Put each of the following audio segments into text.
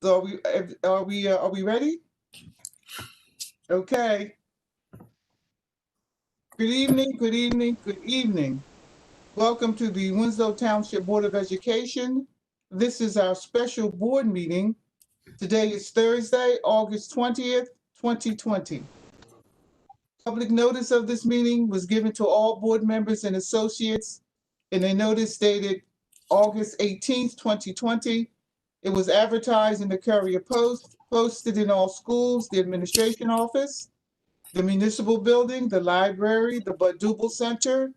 So are we ready? Okay. Good evening, good evening, good evening. Welcome to the Winslow Township Board of Education. This is our special board meeting. Today is Thursday, August 20th, 2020. Public notice of this meeting was given to all board members and associates in a notice dated August 18th, 2020. It was advertised in the Courier Post, posted in all schools, the administration office, the municipal building, the library, the Bud Dubel Center,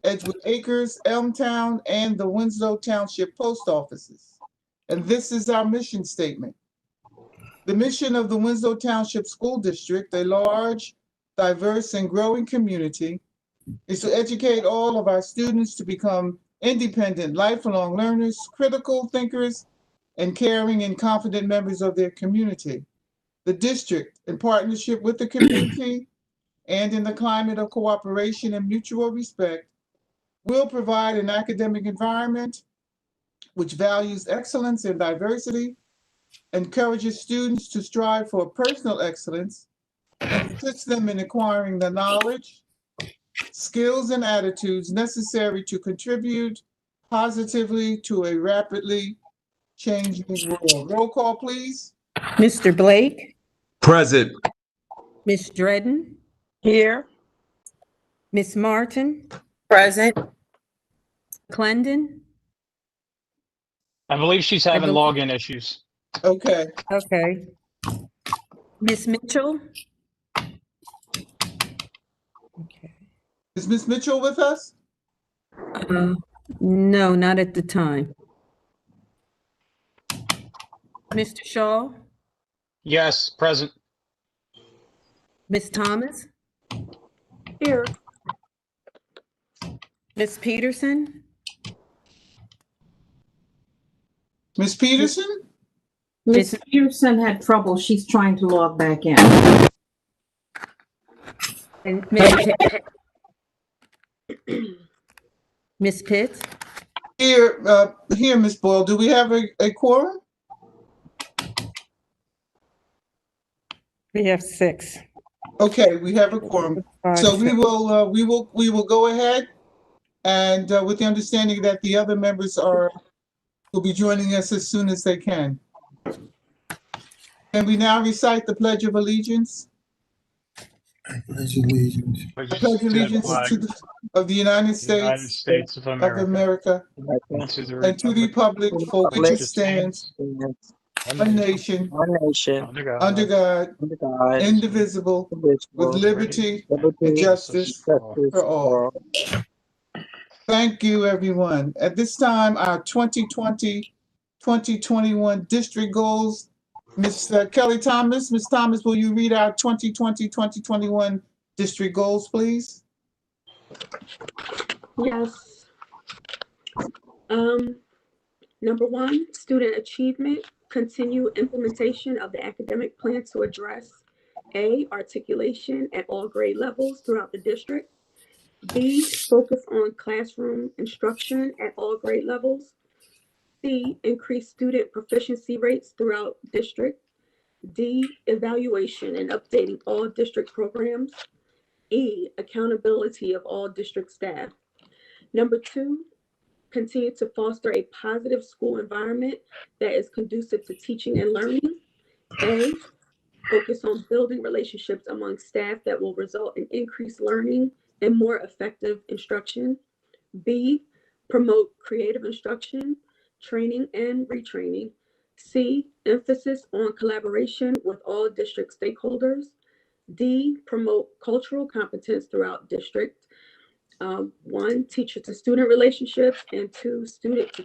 Edgewood Acres, Elmtown, and the Winslow Township Post Offices. And this is our mission statement. The mission of the Winslow Township School District, a large, diverse, and growing community, is to educate all of our students to become independent, lifelong learners, critical thinkers, and caring and confident members of their community. The district, in partnership with the community and in the climate of cooperation and mutual respect, will provide an academic environment which values excellence and diversity, encourages students to strive for personal excellence, and assists them in acquiring the knowledge, skills, and attitudes necessary to contribute positively to a rapidly changing world. Roll call, please. Mr. Blake, Present. Ms. Dredden, Here. Ms. Martin, Present. Clendon. I believe she's having login issues. Okay. Okay. Ms. Mitchell. Okay. Is Ms. Mitchell with us? No, not at the time. Mr. Shaw, Yes, present. Ms. Thomas, Here. Ms. Peterson, Ms. Peterson? Ms. Peterson had trouble. She's trying to log back in. and Ms. Pitts. Here, Ms. Boyle, do we have a quorum? We have 6. Okay, we have a quorum. So we will go ahead and with the understanding that the other members will be joining us as soon as they can. Can we now recite the Pledge of Allegiance? I pledge allegiance I pledge allegiance of the United United States States of of America, America and to the republic for which it stands, one nation, under God, indivisible, with liberty and justice for all. Thank you, everyone. At this time, our 2020-2021 district goals. Ms. Kelly Thomas, Ms. Thomas, will you read our 2020-2021 district goals, please? Yes. Number 1, student achievement. Continue implementation of the academic plan to address A, articulation at all grade levels throughout the district. B, focus on classroom instruction at all grade levels. C, increase student proficiency rates throughout district. D, evaluation and updating all district programs. E, accountability of all district staff. Number 2, continue to foster a positive school environment that is conducive to teaching and learning. A, focus on building relationships among staff that will result in increased learning and more effective instruction. B, promote creative instruction, training and retraining. C, emphasis on collaboration with all district stakeholders. D, promote cultural competence throughout district. 1, teacher to student relationships, and 2, student to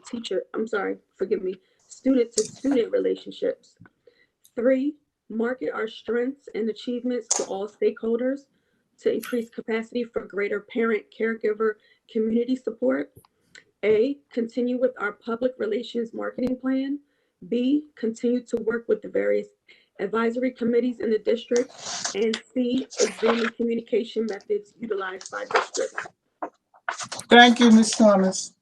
student relationships. 3, market our strengths and achievements to all stakeholders to increase capacity for greater parent, caregiver, community support. A, continue with our public relations marketing plan. B, continue to work with the various advisory committees in the district. And C, examine communication methods utilized by districts. Thank you, Ms. Thomas.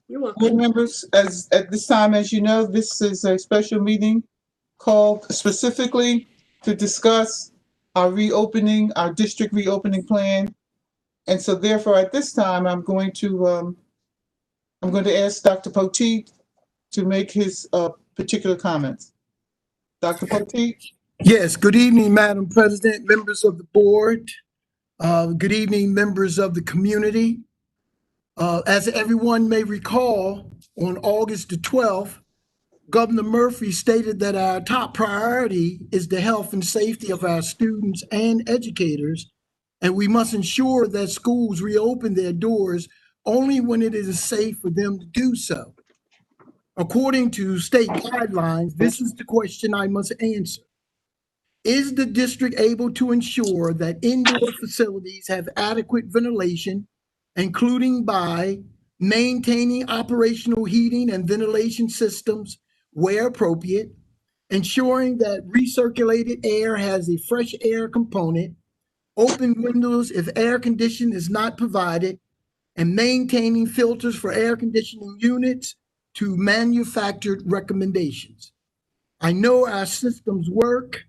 You're Board welcome. members, as at this time, as you know, this is a special meeting called specifically to discuss our reopening, our district reopening plan. And so therefore, at this time, I'm going to ask Dr. Poteet to make his particular comments. Dr. Poteet? Yes, good evening, Madam President, members of the board. Good evening, members of the community. As everyone may recall, on August the 12th, Governor Murphy stated that our top priority is the health and safety of our students and educators, and we must ensure that schools reopen their doors only when it is safe for them to do so. According to state guidelines, this is the question I must answer. Is the district able to ensure that indoor facilities have adequate ventilation, including by maintaining operational heating and ventilation systems where appropriate, ensuring that recirculated air has a fresh air component, open windows if air conditioning is not provided, and maintaining filters for air conditioning units to manufactured recommendations? I know our systems work,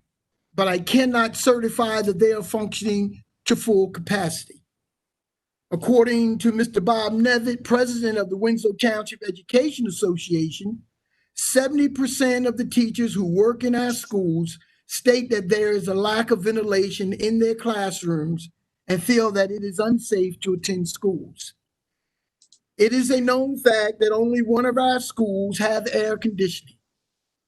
but I cannot certify that they are functioning to full capacity. According to Mr. Bob Nevitt, president of the Winslow Township Education Association, 70% of the teachers who work in our schools state that there is a lack of ventilation in their classrooms and feel that it is unsafe to attend schools. It is a known fact that only one of our schools have air conditioning.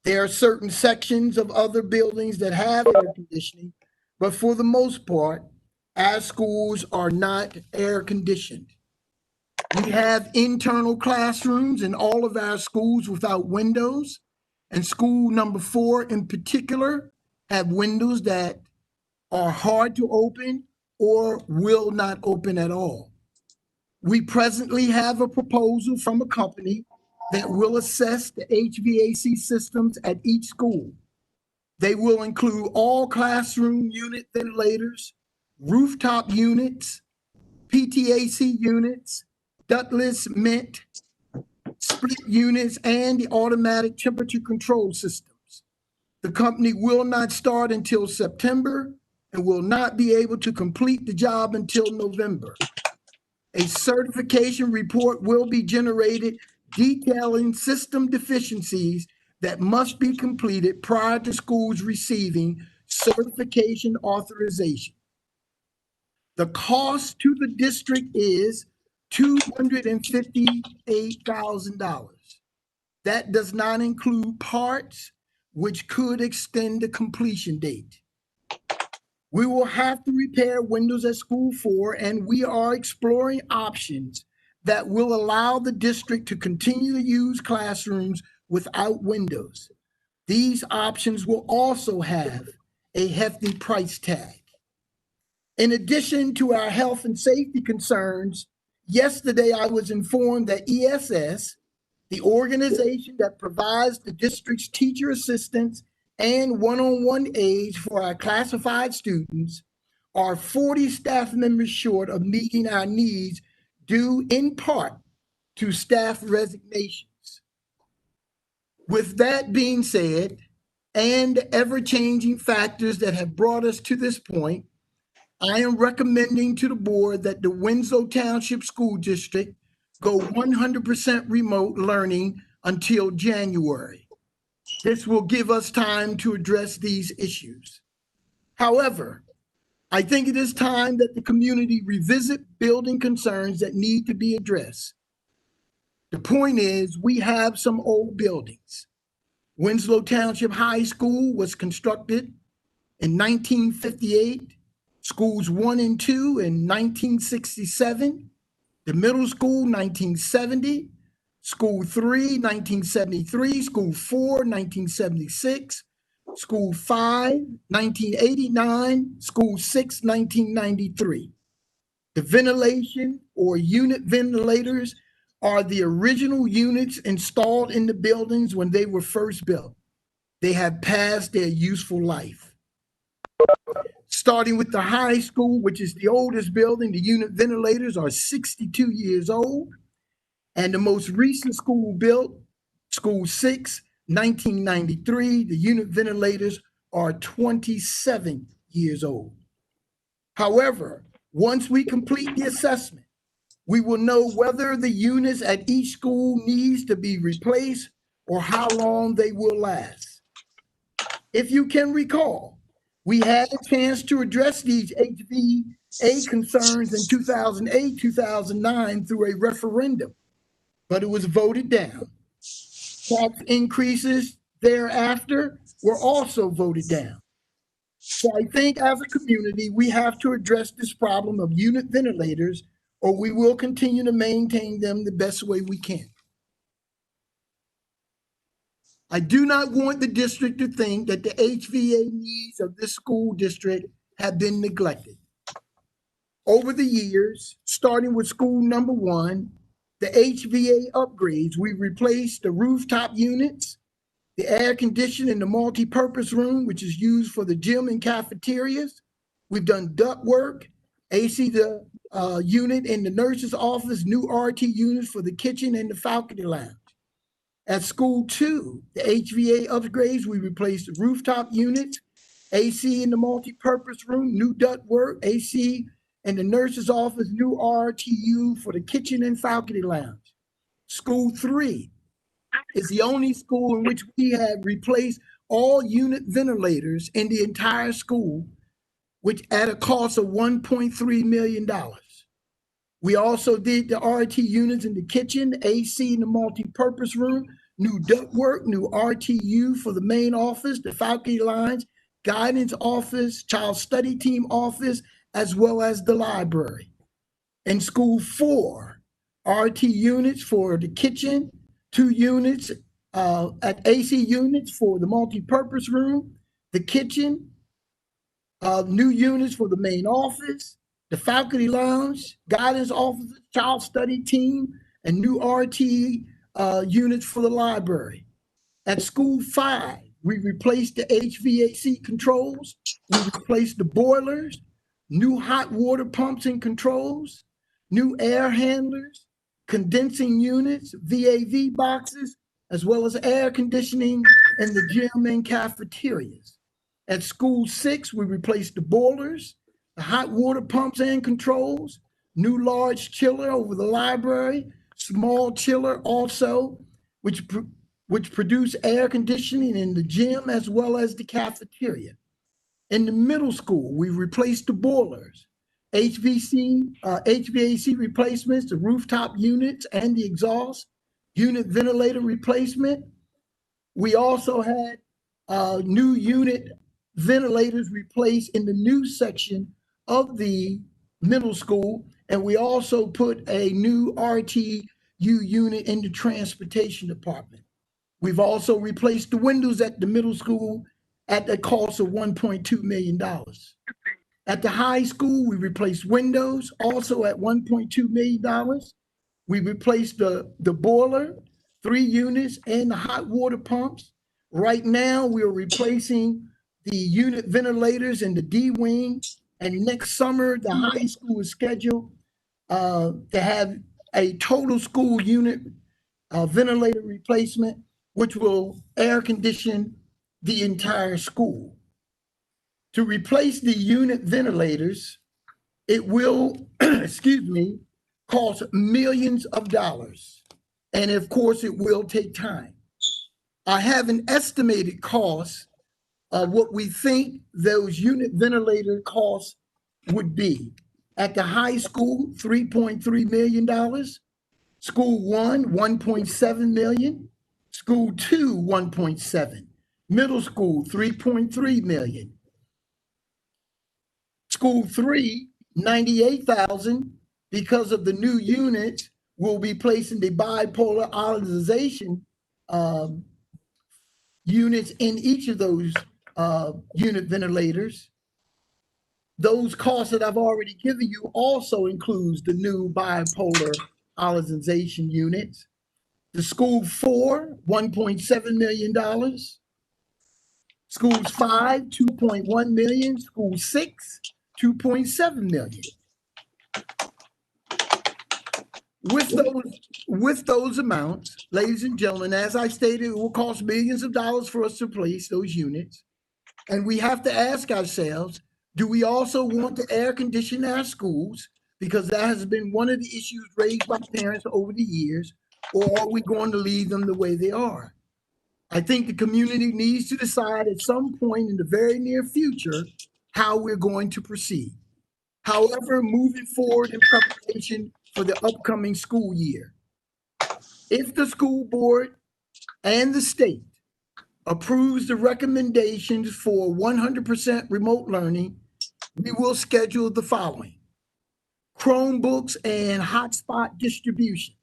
There are certain sections of other buildings that have air conditioning, but for the most part, our schools are not air conditioned. We have internal classrooms in all of our schools without windows, and school number 4 in particular have windows that are hard to open or will not open at all. We presently have a proposal from a company that will assess the HVAC systems at each school. They will include all classroom unit ventilators, rooftop units, PTAC units, ductless vent, split units, and the automatic temperature control systems. The company will not start until September and will not be able to complete the job until November. A certification report will be generated detailing system deficiencies that must be completed prior to schools receiving certification authorization. The cost to the district is $258,000. That does not include parts, which could extend the completion date. We will have to repair windows at School 4, and we are exploring options that will allow the district to continue to use classrooms without windows. These options will also have a hefty price tag. In addition to our health and safety concerns, yesterday I was informed that ESS, the organization that provides the district's teacher assistants and one-on-one aides for our classified students, are 40 staff members short of meeting our needs due in part to staff resignations. With that being said, and ever-changing factors that have brought us to this point, I am recommending to the board that the Winslow Township School District go 100% remote learning until January. This will give us time to address these issues. However, I think it is time that the community revisit building concerns that need to be addressed. The point is, we have some old buildings. Winslow Township High School was constructed in 1958, schools 1 and 2 in 1967, the middle school 1970, school 3 1973, school 4 1976, school 5 1989, school 6 1993. The ventilation or unit ventilators are the original units installed in the buildings when they were first built. They have passed their useful life. Starting with the high school, which is the oldest building, the unit ventilators are 62 years old, And the most recent school built, School 6, 1993, the unit ventilators are 27 years old. However, once we complete the assessment, we will know whether the units at each school needs to be replaced or how long they will last. If you can recall, we had a chance to address these HVAC concerns in 2008, 2009 through a referendum, but it was voted down. Tax increases thereafter were also voted down. So I think as a community, we have to address this problem of unit ventilators, or we will continue to maintain them the best way we can. I do not want the district to think that the HVAC needs of this school district have been neglected. Over the years, starting with school number 1, the HVAC upgrades, we replaced the rooftop units, the air conditioning in the multi-purpose room, which is used for the gym and cafeterias. We've done duct work, AC the unit in the nurse's office, new RT units for the kitchen and the faculty lounge. At school 2, the HVAC upgrades, we replaced the rooftop units, AC in the multi-purpose room, new duct work, AC in the nurse's office, new RTU for the kitchen and faculty lounge. School 3 is the only school in which we have replaced all unit ventilators in the entire school, which at a cost of $1.3 million. We also did the RT units in the kitchen, AC in the multi-purpose room, new ductwork, new RTU for the main office, the faculty lines, guidance office, child study team office, as well as the library. In school 4, RT units for the kitchen, 2 units at AC units for the multi-purpose room, the kitchen, new units for the main office, the faculty lounge, guidance office, child study team, and new RT units for the library. At school 5, we replaced the HVAC controls, we replaced the boilers, new hot water pumps and controls, new air handlers, condensing units, VAV boxes, as well as air conditioning in the gym and cafeterias. At school 6, we replaced the boilers, the hot water pumps and controls, new large chiller over the library, small chiller also, which produce air conditioning in the gym as well as the cafeteria. In the middle school, we replaced the boilers, HVAC replacements, the rooftop units and the exhaust, unit ventilator replacement. We also had new unit ventilators replaced in the new section of the middle school, and we also put a new RTU unit in the transportation department. We've also replaced the windows at the middle school at the cost of $1.2 million. At the high school, we replaced windows, also at $1.2 million. We replaced the boiler, 3 units, and the hot water pumps. Right now, we're replacing the unit ventilators in the D wing, and next summer, the high school is scheduled to have a total school unit ventilator replacement, which will air condition the entire school. To replace the unit ventilators, it will, excuse me, cost millions of dollars. And of course, it will take time. I have an estimated cost of what we think those unit ventilator costs would be. At the high school, $3.3 million. School 1, $1.7 million. School 2, $1.7. Middle school, $3.3 million. School 3, $98,000, because of the new units we'll be placing the bipolar ionization units in each of those unit ventilators. Those costs that I've already given you also includes the new bipolar ionization units. The school 4, $1.7 million. Schools 5, $2.1 million. School 6, $2.7 million. With those amounts, ladies and gentlemen, as I stated, it will cost millions of dollars for us to replace those units. And we have to ask ourselves, do we also want to air condition our schools? Because that has been one of the issues raised by parents over the years, or are we going to leave them the way they are? I think the community needs to decide at some point in the very near future how we're going to proceed. However, moving forward in preparation for the upcoming school year, if the school board and the state approves the recommendations for 100% remote learning, we will schedule the following: Chromebooks and hotspot distribution.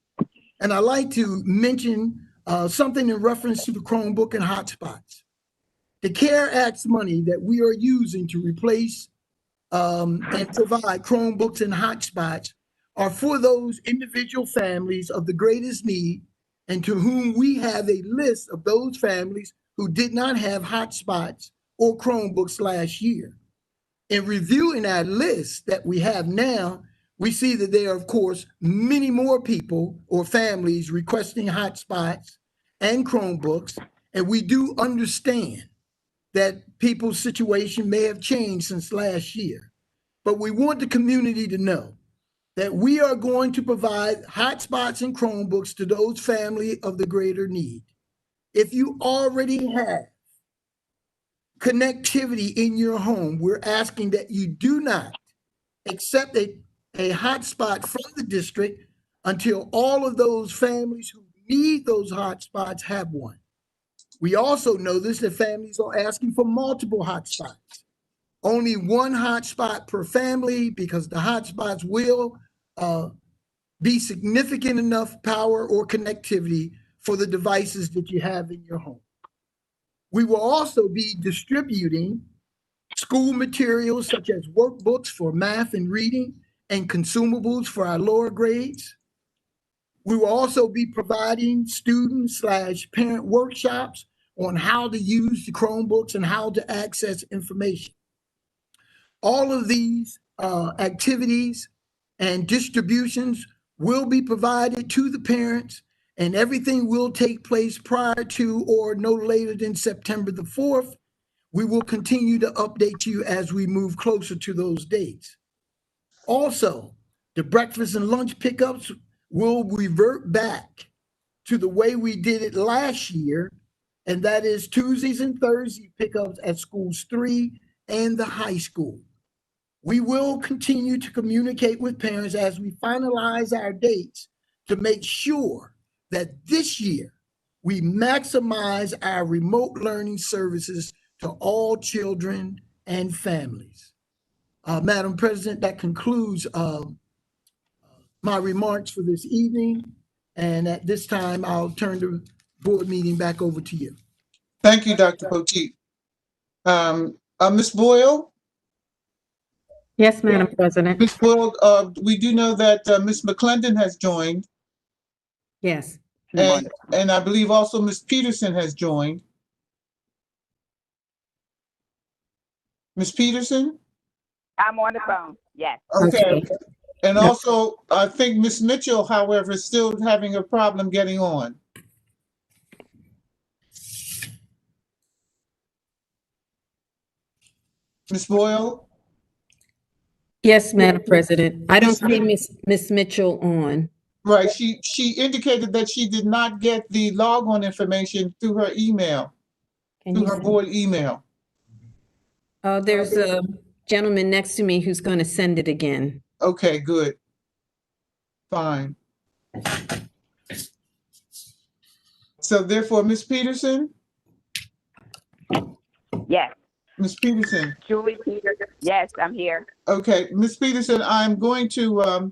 And I'd like to mention something in reference to the Chromebook and hotspots. The CARE Act money that we are using to replace and provide Chromebooks and hotspots are for those individual families of the greatest need, and to whom we have a list of those families who did not have hotspots or Chromebooks last year. In reviewing our list that we have now, we see that there are, of course, many more people or families requesting hotspots and Chromebooks, and we do understand that people's situation may have changed since last year. But we want the community to know that we are going to provide hotspots and Chromebooks to those families of the greater need. If you already have connectivity in your home, we're asking that you do not accept a hotspot from the district until all of those families who need those hotspots have one. We also notice that families are asking for multiple hotspots. Only one hotspot per family, because the hotspots will be significant enough power or connectivity for the devices that you have in your home. We will also be distributing school materials such as workbooks for math and reading and consumables for our lower grades. We will also be providing student/parent workshops on how to use the Chromebooks and how to access information. All of these activities and distributions will be provided to the parents, and everything will take place prior to or no later than September the 4th. We will continue to update you as we move closer to those dates. Also, the breakfast and lunch pickups will revert back to the way we did it last year, and that is Tuesdays and Thursday pickups at schools 3 and the high school. We will continue to communicate with parents as we finalize our dates to make sure that this year we maximize our remote learning services to all children and families. Madam President, that concludes my remarks for this evening. And at this time, I'll turn the board meeting back over to you. Thank you, Dr. Poteet. Ms. Boyle? Yes, Madam President. Ms. Boyle, we do know that Ms. McClendon has joined, Yes. and I believe also Ms. Peterson has joined. Ms. Peterson? I'm on the phone, yes. Okay. And also, I think Ms. Mitchell, however, is still having a problem getting on. Ms. Boyle? Yes, Madam President. I don't see Miss Mitchell on. Right, she indicated that she did not get the log-on information through her email, through her board email. There's a gentleman next to me who's going to send it again. Okay, good. Fine. So therefore, Ms. Peterson? Yes, Ms. Peterson? Julie Peters, yes, I'm here. Okay, Ms. Peterson, I'm going to,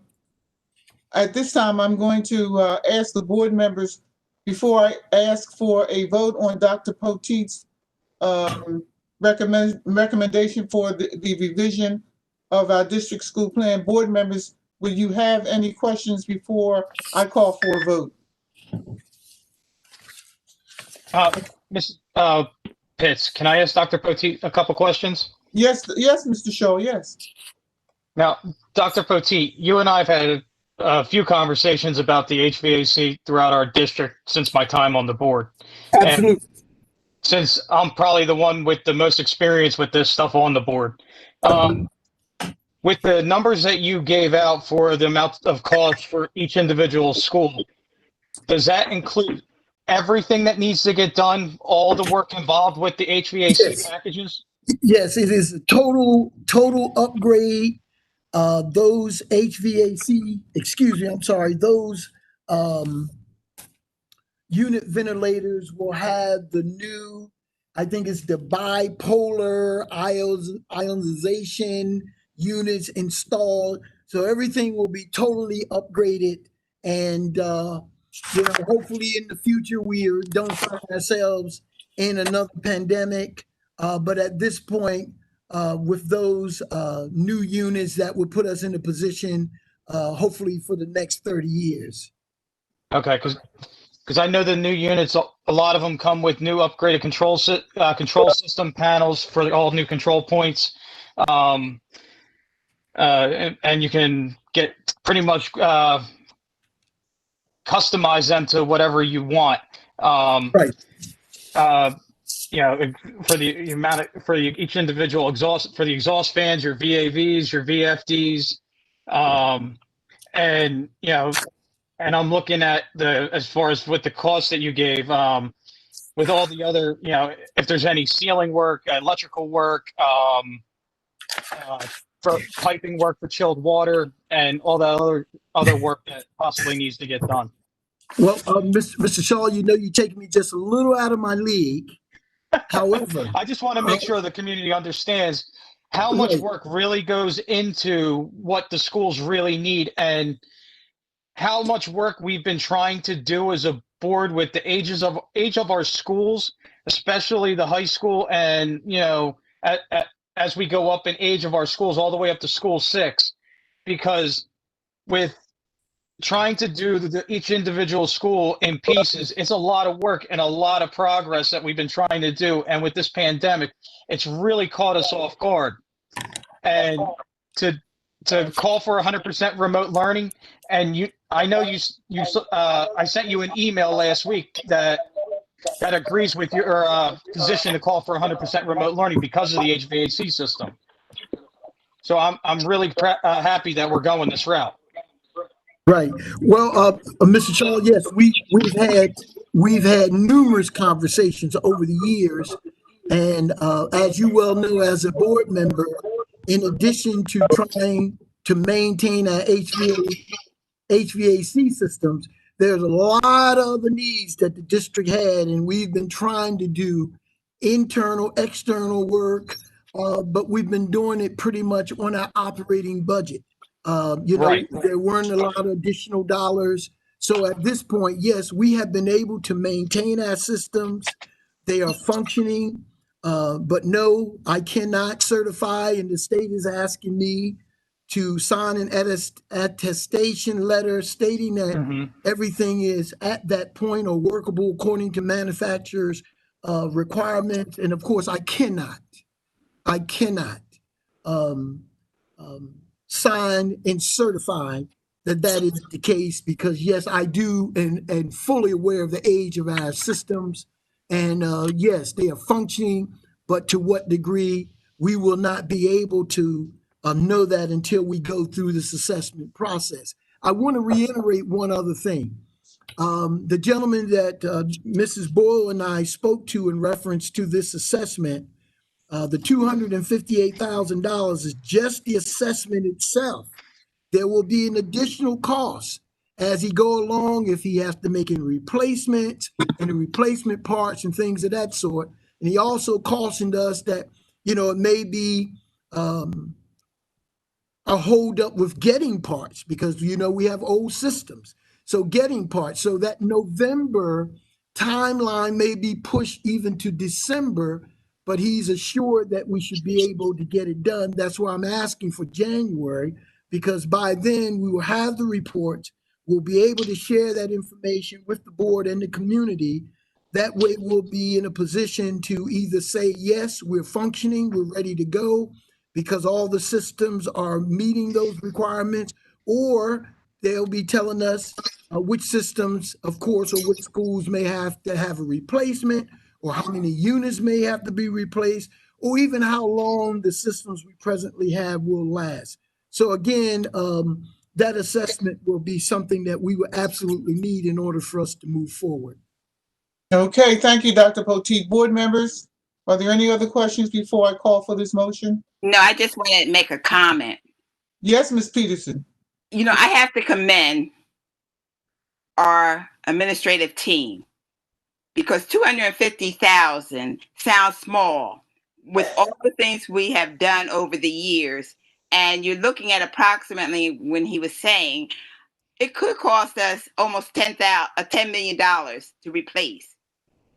at this time, I'm going to ask the board members, before I ask for a vote on Dr. Poteet's recommendation for the revision of our district school plan. Board members, will you have any questions before I call for a vote? Ms. Pitts, can I ask Dr. Poteet a couple questions? Yes, yes, Mr. Shaw, yes. Now, Dr. Poteet, you and I have had a few conversations about the HVAC throughout our district since my time on the board. And Absolutely. since I'm probably the one with the most experience with this stuff on the board, um, with the numbers that you gave out for the amount of cost for each individual school, does that include everything that needs to get done, all the work involved with the HVAC Yes. packages? Yes, it is a total upgrade. Those HVAC, excuse me, I'm sorry, those unit ventilators will have the new, I think it's the bipolar ionization units installed. So everything will be totally upgraded. And, hopefully in the future, don't find ourselves in another pandemic. But at this point, with those new units, that would put us in a position, hopefully for the next 30 years. Okay, because I know the new units, a lot of them come with new upgraded control system panels for all new control points, and you can get pretty much customize them to whatever you want. Right. For the amount of, each individual exhaust, for the exhaust fans, your VAVs, your VFDs, and and I'm looking at as far as with the cost that you gave, with all the other, if there's any ceiling work, electrical work, for piping work for chilled water, and all the other work that possibly needs to get done. Well, Mr. Shaw, you're taking me just a little out of my league. However, I just want to make sure the community understands how much right. work really goes into what the schools really need, and how much work we've been trying to do as a board with the age of our schools, especially the high school, and as we go up in age of our schools all the way up to school 6, because with trying to do each individual school in pieces, it's a lot of work and a lot of progress that we've been trying to do. And with this pandemic, it's really caught us off guard. And to call for 100% remote learning, and I know I sent you an email last week that agrees with your position to call for 100% remote learning because of the HVAC system. So I'm really happy that we're going this route. Right. Well, Mr. Shaw, yes, we've had numerous conversations over the years, and as you well know, as a board member, in addition to trying to maintain our HVAC systems, there's a lot of other needs that the district had, and we've been trying to do internal, external work, but we've been doing it pretty much on our operating budget. Right. There weren't a lot of additional dollars. So at this point, yes, we have been able to maintain our systems. They are functioning, but no, I cannot certify, and the state is asking me to sign an attestation letter stating that everything is at that point or workable according to manufacturer's requirements. And of course, I cannot sign and certify that is the case, because yes, I do and fully aware of the age of our systems, and yes, they are functioning, but to what degree, we will not be able to know that until we go through this assessment process. I want to reiterate one other thing. The gentleman that Mrs. Boyle and I spoke to in reference to this assessment, the $258,000 is just the assessment itself. There will be an additional cost as he go along if he has to make any replacements and the replacement parts and things of that sort. And he also cautioned us that, it may be a hold up with getting parts because, we have old systems. So getting parts, so that November timeline may be pushed even to December, but he's assured that we should be able to get it done. That's why I'm asking for January, because by then we will have the reports. We'll be able to share that information with the board and the community. That way we'll be in a position to either say, yes, we're functioning, we're ready to go because all the systems are meeting those requirements, or they'll be telling us which systems, of course, or which schools may have to have a replacement, or how many units may have to be replaced, or even how long the systems we presently have will last. So again, that assessment will be something that we will absolutely need in order for us to move forward. Okay, thank you, Dr. Potteet. Board members, are there any other questions before I call for this motion? No, I just want to make a comment. Yes, Ms. Peterson. You know, I have to commend our administrative team because 250,000 sounds small with all the things we have done over the years. And you're looking at approximately, when he was saying, it could cost us almost $10 million to replace.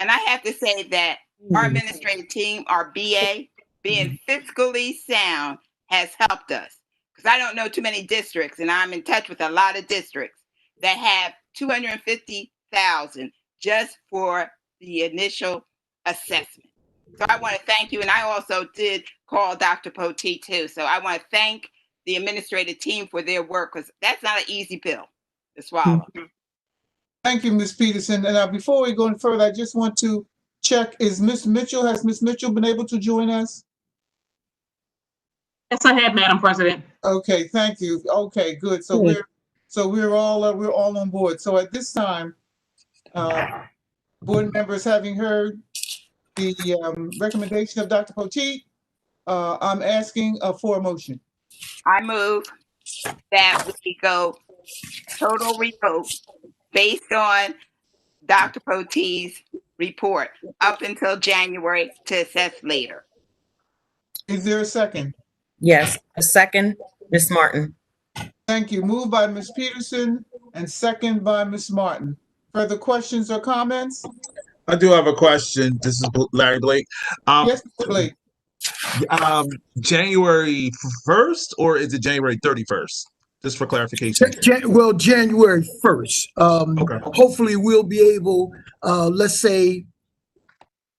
And I have to say that our administrative team, our BA, being fiscally sound has helped us. Because I don't know too many districts, and I'm in touch with a lot of districts that have 250,000 just for the initial assessment. So I want to thank you. And I also did call Dr. Potteet too. So I want to thank the administrative team for their work, because that's not an easy pill to swallow. Thank you, Ms. Peterson. And before we go any further, I just want to check, has Ms. Mitchell been able to join us? Yes, I have, Madam President. Okay, thank you. Okay, good. So we're all on board. So at this time, board members, having heard the recommendation of Dr. Potteet, I'm asking for a motion. I move that we go total revote based on Dr. Potteet's report up until January to assess later. Is there a second? Yes, a second, Ms. Martin. Thank you. Moved by Ms. Peterson and second by Ms. Martin. Further questions or comments? I do have a question. This is Larry Blake. Yes, Mr. Blake. January 1st or is it January 31st? Just for clarification. Well, January 1st. Okay. Hopefully we'll be able, let's say,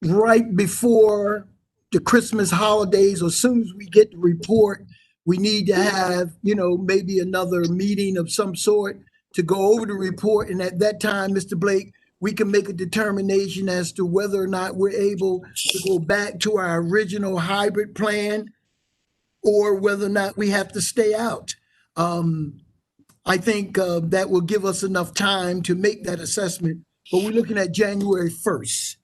right before the Christmas holidays, or as soon as we get the report, we need to have, maybe another meeting of some sort to go over the report. And at that time, Mr. Blake, we can make a determination as to whether or not we're able to go back to our original hybrid plan or whether or not we have to stay out. I think that will give us enough time to make that assessment, but we're looking at January 1st.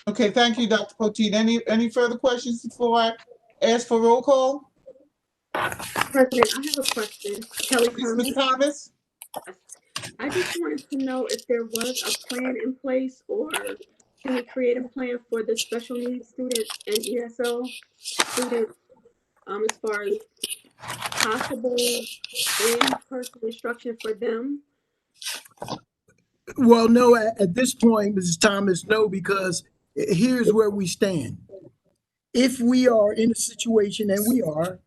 Okay, thank you, Dr. Potteet. Any further questions before I ask for roll call? President, I have a question. Kelly Ms. Thomas. Thomas? I just wanted to know if there was a plan in place, or can we create a plan for the special needs students and ESL students as far as possible in-person instruction for them? Well, no, at this point, Mrs. Thomas, no, because here's where we stand. If we are in a situation, and we are,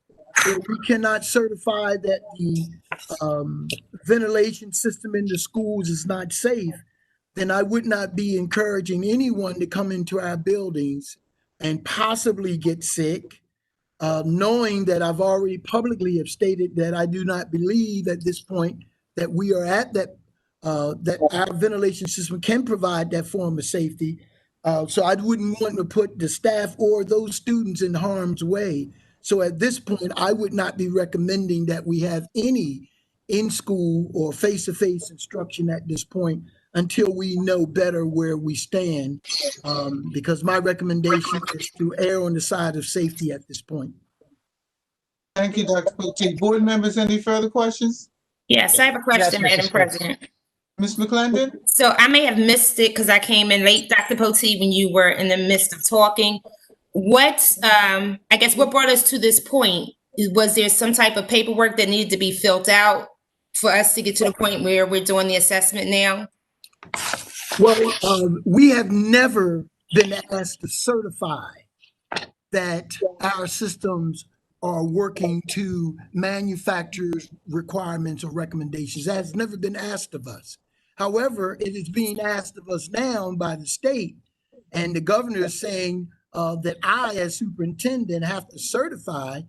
if we cannot certify that the ventilation system in the schools is not safe, then I would not be encouraging anyone to come into our buildings and possibly get sick, knowing that I've already publicly have stated that I do not believe at this point that we are at that our ventilation system can provide that form of safety. So I wouldn't want to put the staff or those students in harm's way. So at this point, I would not be recommending that we have any in-school or face-to-face instruction at this point until we know better where we stand, because my recommendation is to err on the side of safety at this point. Thank you, Dr. Potteet. Board members, any further questions? Yes, I have a question, Yes, Madam Mrs. President. Ms. McClendon? So I may have missed it because I came in late, Dr. Potteet, when you were in the midst of talking. What brought us to this point? Was there some type of paperwork that needed to be filled out for us to get to the point where we're doing the assessment now? Well, we have never been asked to certify that our systems are working to manufacturer's requirements or recommendations. That has never been asked of us. However, it is being asked of us now by the state, and the governor is saying that I, as superintendent, have to certify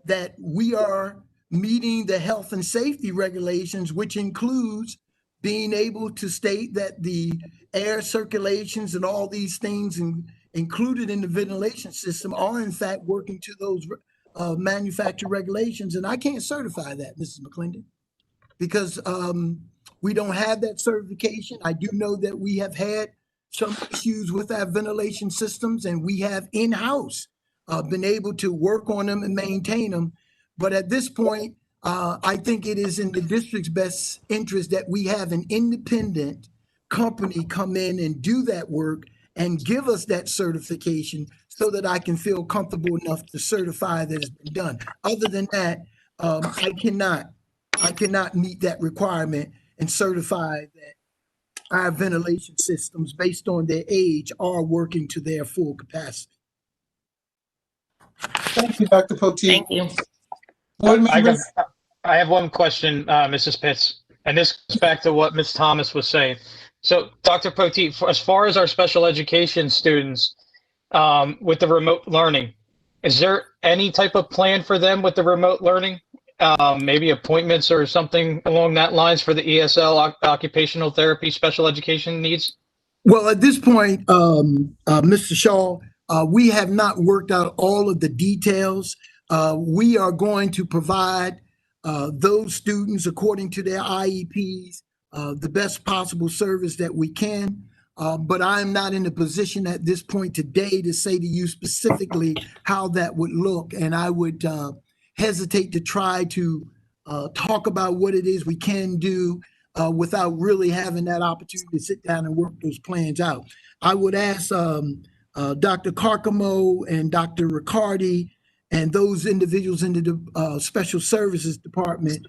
that we are meeting the health and safety regulations, which includes being able to state that the air circulations and all these things included in the ventilation system are in fact working to those manufacturer regulations. And I can't certify that, Mrs. McClendon, because we don't have that certification. I do know that we have had some issues with our ventilation systems, and we have in-house been able to work on them and maintain them. But at this point, I think it is in the district's best interest that we have an independent company come in and do that work and give us that certification so that I can feel comfortable enough to certify that it's been done. Other than that, I cannot meet that requirement and certify that our ventilation systems, based on their age, are working to their full capacity. Thank you, Dr. Poteet. Thank you. Board members, I have one question, Mrs. Pitts, and this goes back to what Ms. Thomas was saying. So, Dr. Poteet, as far as our special education students with the remote learning, is there any type of plan for them with the remote learning? Maybe appointments or something along that lines for the ESL, occupational therapy, special education needs? Well, at this point, Mr. Shaw, we have not worked out all of the details. We are going to provide those students, according to their IEPs, the best possible service that we can. But I'm not in a position at this point today to say to you specifically how that would look. And I would hesitate to try to talk about what it is we can do without really having that opportunity to sit down and work those plans out. I would ask Dr. Carcamo and Dr. Riccardi and those individuals in the special services department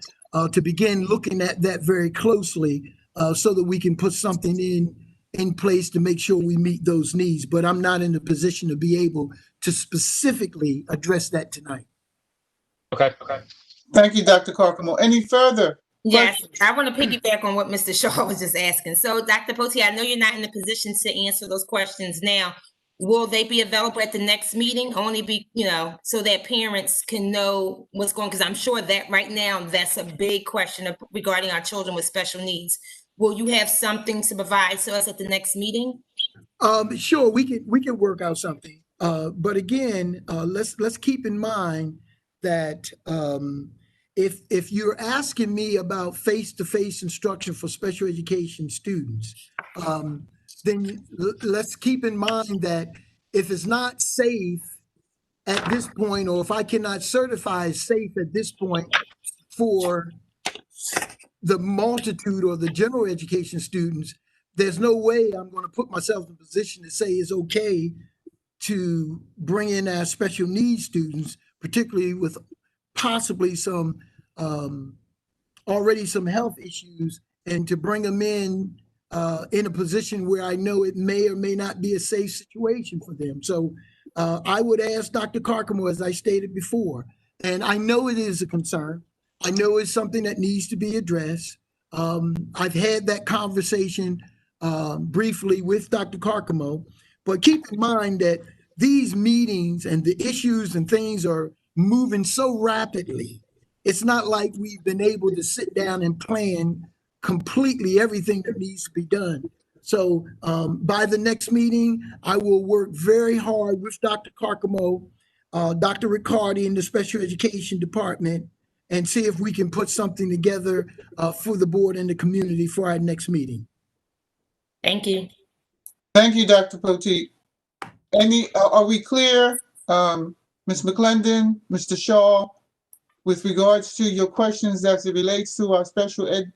to begin looking at that very closely so that we can put something in place to make sure we meet those needs. But I'm not in a position to be able to specifically address that tonight. Okay. thank you, Dr. Carcamo. Any further? Yes, I want to piggyback on what Mr. Shaw was just asking. So, Dr. Poteet, I know you're not in a position to answer those questions now. Will they be available at the next meeting? Only be, so that parents can know what's going, because I'm sure that right now, that's a big question regarding our children with special needs. Will you have something to provide to us at the next meeting? Sure, we can work out something. But again, let's keep in mind that if you're asking me about face-to-face instruction for special education students, then let's keep in mind that if it's not safe at this point, or if I cannot certify as safe at this point for the multitude or the general education students, there's no way I'm going to put myself in a position to say it's okay to bring in our special needs students, particularly with possibly some already some health issues, and to bring them in a position where I know it may or may not be a safe situation for them. So I would ask Dr. Carcamo, as I stated before, and I know it is a concern. I know it's something that needs to be addressed. I've had that conversation briefly with Dr. Carcamo, but keep in mind that these meetings and the issues and things are moving so rapidly. It's not like we've been able to sit down and plan completely everything that needs to be done. So by the next meeting, I will work very hard with Dr. Carcamo, Dr. Riccardi in the special education department, and see if we can put something together for the board and the community for our next meeting. Thank you. Thank you, Dr. Poteet. Are we clear, Ms. McClendon, Mr. Shaw, with regards to your questions as it relates to our special ed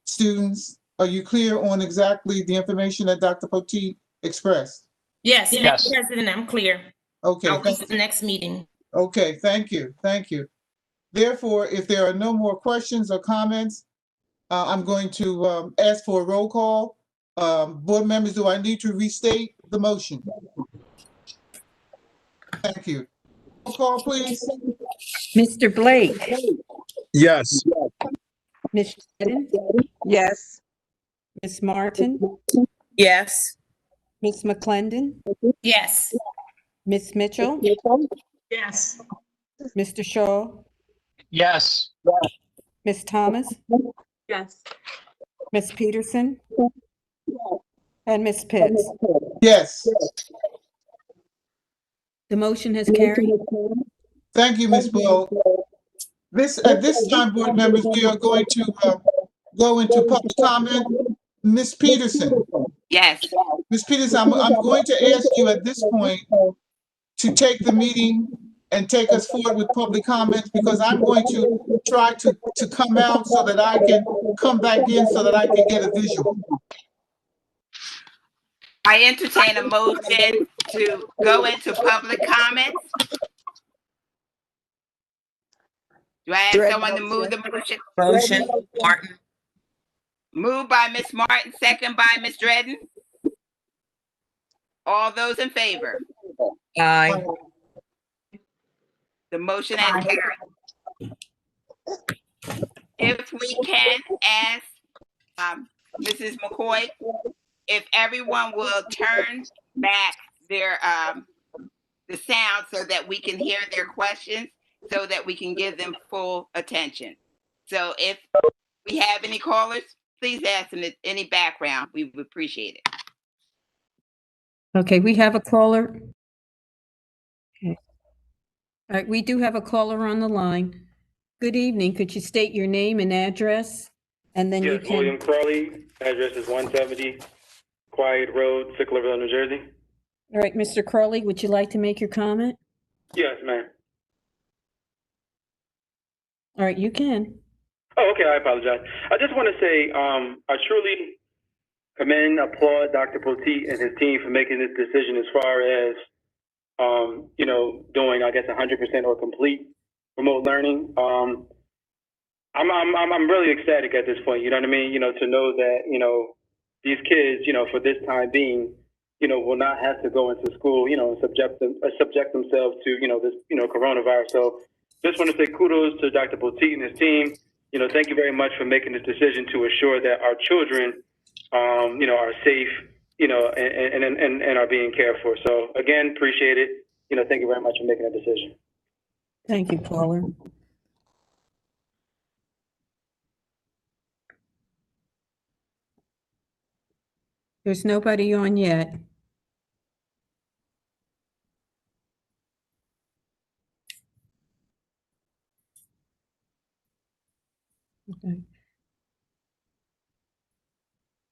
students? Are you clear on exactly the information that Dr. Poteet expressed? Yes, Yes. Mr. President, I'm clear. Okay. I'll wait for the next meeting. Okay, thank you. Therefore, if there are no more questions or comments, I'm going to ask for a roll call. Board members, do I need to restate the motion? Thank you. Roll call, please. Mr. Blake, Yes. Ms. Shedden, Yes. Ms. Martin, Yes. Ms. McClendon, Yes. Ms. Mitchell, Yes. Mr. Shaw, Yes. Ms. Thomas, Yes. Ms. Peterson, and Ms. Pitts. Yes. The motion has carried. Thank you, Ms. Bull. At this time, board members, we are going to go into public comment. Ms. Peterson. Yes. Ms. Peterson, I'm going to ask you at this point to take the meeting and take us forward with public comments, because I'm going to try to come out so that I can come back in so that I can get a visual. I entertain a motion to go into public comments. Do I have someone to move the motion? Motion, Martin. Moved by Ms. Martin, second by Ms. Dredden. All those in favor? Aye. The motion has carried. If we can ask Mrs. McCoy, if everyone will turn back their the sound so that we can hear their questions, so that we can give them full attention. So if we have any callers, please ask them any background. We would appreciate it. Okay, we have a caller. Okay. All right, we do have a caller on the line. Good evening. Could you state your name and address? And then you Yes, can. William Crawley. Address is 170 Quiet Road, Sicklerville, New Jersey. All right, Mr. Crowley, would you like to make your comment? Yes, ma'am. All right, you can. Oh, okay. I apologize. I just want to say I truly commend, applaud Dr. Poteet and his team for making this decision as far as doing, I guess, 100% or complete remote learning. I'm really ecstatic at this point. You know what I mean? To know that these kids, for this time being, will not have to go into school, and subject themselves to this coronavirus. So just want to say kudos to Dr. Poteet and his team. Thank you very much for making this decision to assure that our children, are safe, and are being cared for. So again, appreciate it. Thank you very much for making that decision. Thank you, caller. There's nobody on yet. Okay.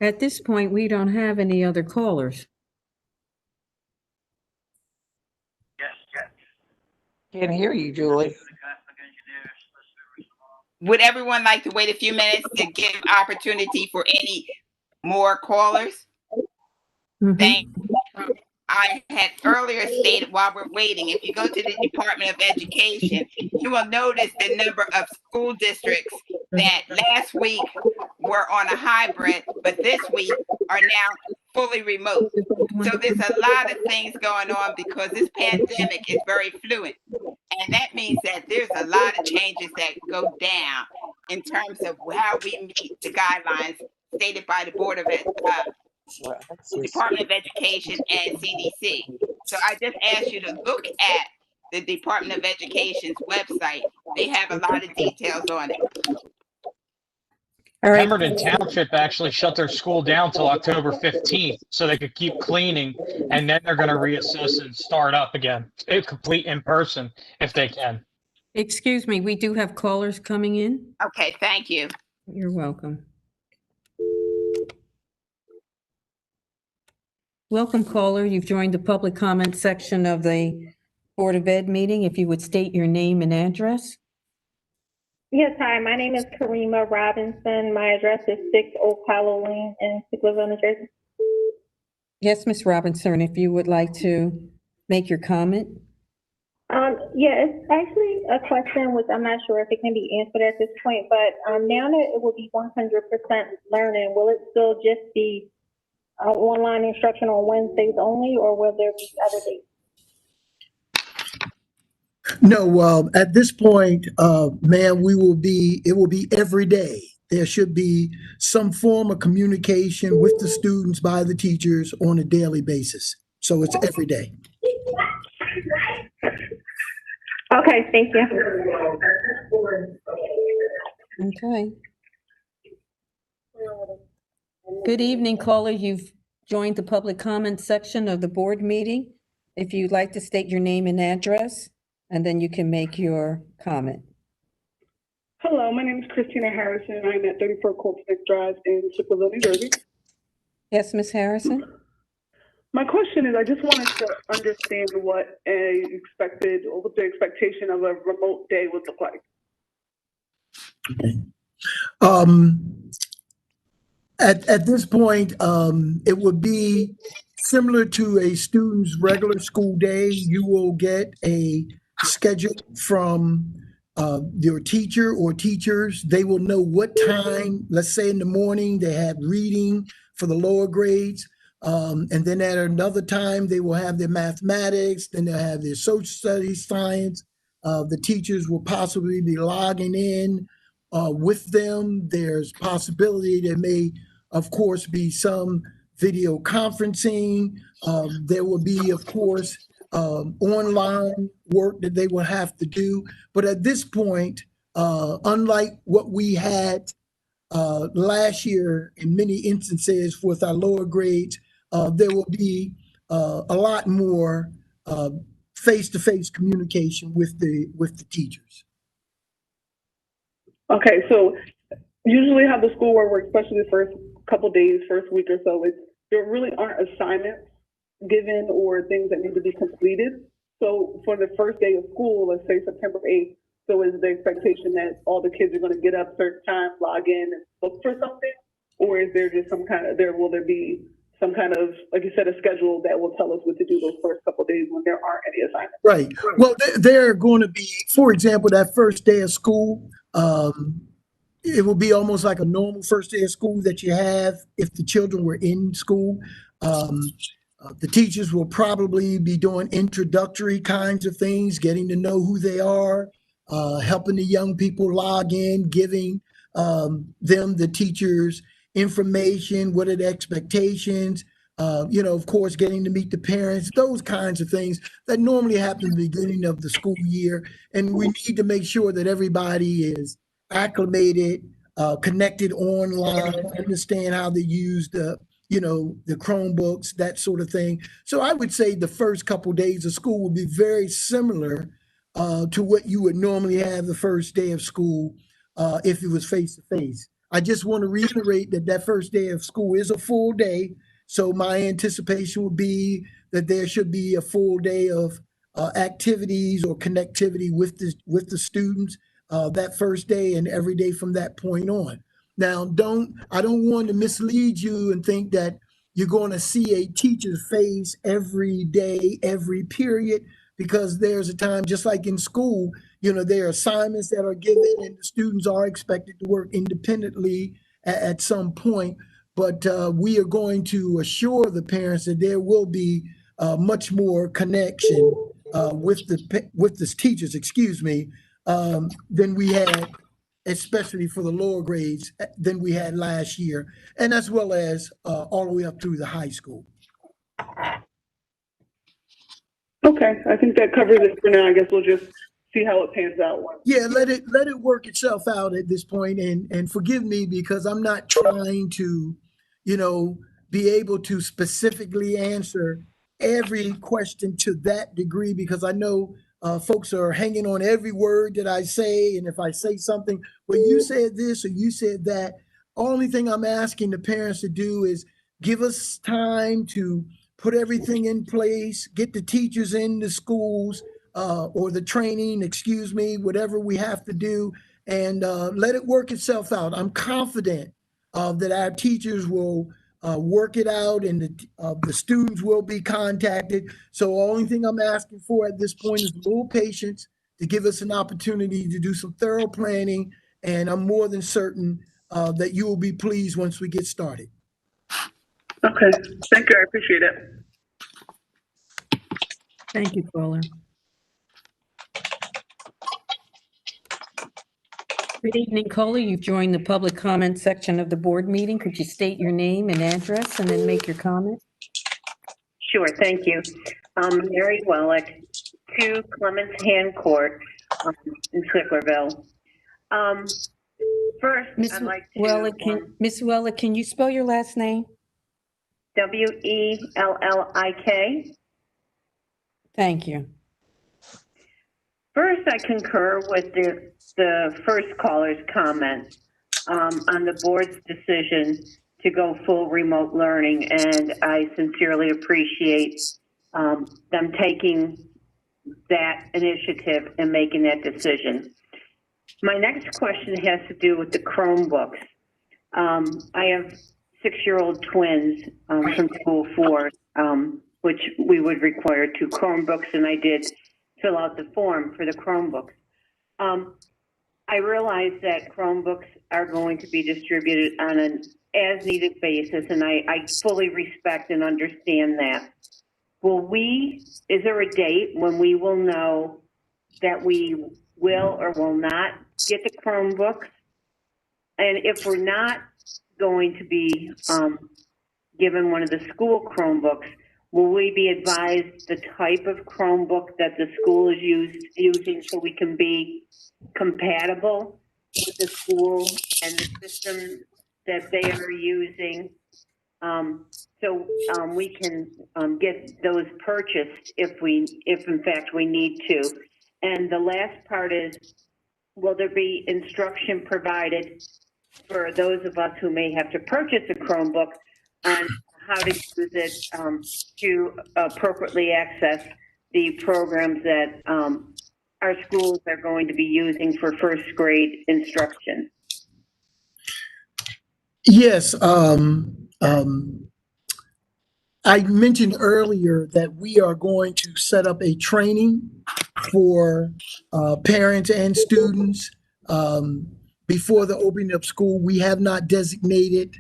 At this point, we don't have any other callers. Can't hear you, Julie. Would everyone like to wait a few minutes to give opportunity for any more callers? Thank you. I had earlier stated while we're waiting, if you go to the Department of Education, you will notice the number of school districts that last week were on a hybrid, but this week are now fully remote. So there's a lot of things going on because this pandemic is very fluid. And that means that there's a lot of changes that go down in terms of how we meet the guidelines stated by the Department of Education and CDC. So I just ask you to look at the Department of Education's website. They have a lot of details on it. All right. Pemberton Township actually shut their school down till October 15th so they could keep cleaning, and then they're going to reassess and start up again, complete in person if they can. Excuse me, we do have callers coming in. Okay, thank you. You're welcome. Welcome, caller. You've joined the public comment section of the Board of Ed meeting. If you would state your name and address. Yes, hi, my name is Karima Robinson. My address is 6 Oak Hollow Lane in Sicklerville, New Jersey. Yes, Ms. Robinson, if you would like to make your comment. Yeah, it's actually a question which I'm not sure if it can be answered at this point, but now that it will be 100% learning, will it still just be online instruction on Wednesdays only, or will there be other days? No, at this point, ma'am, it will be every day. There should be some form of communication with the students by the teachers on a daily basis. So it's every day. Okay, thank you. Okay. Good evening, caller. You've joined the public comment section of the board meeting. If you'd like to state your name and address, and then you can make your comment. Hello, my name is Christina Harrison. I'm at 34 Cold Snake Drive in Chippewa, New Jersey. Yes, Ms. Harrison? My question is, I just wanted to understand what what the expectation of a remote day would look like. At this point, it would be similar to a student's regular school day. You will get a schedule from your teacher or teachers. They will know what time, let's say in the morning, they have reading for the lower grades. And then at another time, they will have their mathematics, then they'll have their social studies, science. The teachers will possibly be logging in with them. There's possibility there may, of course, be some video conferencing. There will be, of course, online work that they will have to do. But at this point, unlike what we had last year in many instances with our lower grades, there will be a lot more face-to-face communication with the teachers. Okay, so usually how the school works, especially the first couple days, first week or so, is there really aren't assignments given or things that need to be completed. So for the first day of school, let's say September 8th, so is the expectation that all the kids are going to get up certain times, log in and look for something? Or is there just will there be some kind of, like you said, a schedule that will tell us what to do those first couple of days when there aren't any assignments? Right. Well, there are going to be, for example, that first day of school, it will be almost like a normal first day of school that you have if the children were in school. The teachers will probably be doing introductory kinds of things, getting to know who they are, helping the young people log in, giving them, the teachers, information, what are the expectations, of course, getting to meet the parents, those kinds of things that normally happen at the beginning of the school year. And we need to make sure that everybody is acclimated, connected online, understand how to use the Chromebooks, that sort of thing. So I would say the first couple of days of school will be very similar to what you would normally have the first day of school if it was face-to-face. I just want to reiterate that first day of school is a full day. So my anticipation would be that there should be a full day of activities or connectivity with the students that first day and every day from that point on. Now, I don't want to mislead you and think that you're going to see a teacher's face every day, every period, because there's a time, just like in school, there are assignments that are given and the students are expected to work independently at some point. But we are going to assure the parents that there will be much more connection with the teachers, than we had, especially for the lower grades, than we had last year, and as well as all the way up through the high school. Okay, I think that covers it for now. I guess we'll just see how it pans out. Yeah, let it work itself out at this point, and forgive me because I'm not trying to, be able to specifically answer every question to that degree, because I know folks are hanging on every word that I say, and if I say something, well, you said this or you said that, only thing I'm asking the parents to do is give us time to put everything in place, get the teachers in the schools or the training, whatever we have to do, and let it work itself out. I'm confident that our teachers will work it out, and the students will be contacted. So the only thing I'm asking for at this point is a little patience to give us an opportunity to do some thorough planning, and I'm more than certain that you will be pleased once we get started. Okay, thank you. I appreciate it. Thank you, caller. Good evening, caller. You've joined the public comment section of the board meeting. Could you state your name and address and then make your comment? Sure, thank you. Mary Wellick, 2 Clements Hand Court in Sicklerville. First, Miss I'd like to, Weller, Miss Weller, can you spell your last name? Wellik. Thank you. First, I concur with the first caller's comment on the board's decision to go full remote learning, and I sincerely appreciate them taking that initiative and making that decision. My next question has to do with the Chromebooks. I have 6-year-old twins from school 4, which we would require 2 Chromebooks, and I did fill out the form for the Chromebooks. I realize that Chromebooks are going to be distributed on an as-needed basis, and I fully respect and understand that. Is there a date when we will know that we will or will not get the Chromebooks? And if we're not going to be given one of the school Chromebooks, will we be advised the type of Chromebook that the school is using so we can be compatible with the school and the system that they are using? So we can get those purchased if in fact we need to. And the last part is, will there be instruction provided for those of us who may have to purchase a Chromebook on how to use it to appropriately access the programs that our schools are going to be using for first grade instruction? Yes, I mentioned earlier that we are going to set up a training for parents and students before the opening of school. We have not designated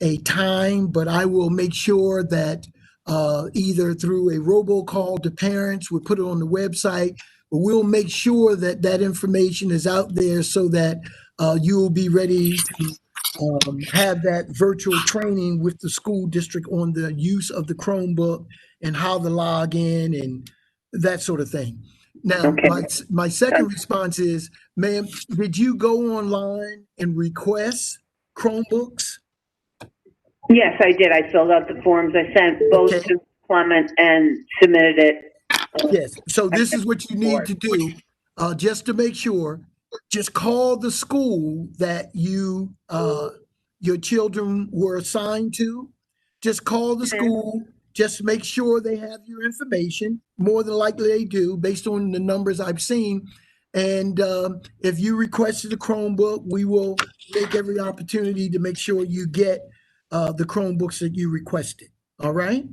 a time, but I will make sure that either through a robocall to parents, we'll put it on the website, but we'll make sure that that information is out there so that you'll be ready to have that virtual training with the school district on the use of the Chromebook and how to log in and that sort of thing. Now, Okay. my second response is, ma'am, did you go online and request Chromebooks? Yes, I did. I filled out the forms. I sent both to Clement and submitted it. Yes. So this is what you need to do, just to make sure. Just call the school that your children were assigned to. Just call the school. Just make sure they have your information. More than likely they do, based on the numbers I've seen. And if you requested a Chromebook, we will make every opportunity to make sure you get the Chromebooks that you requested. All right?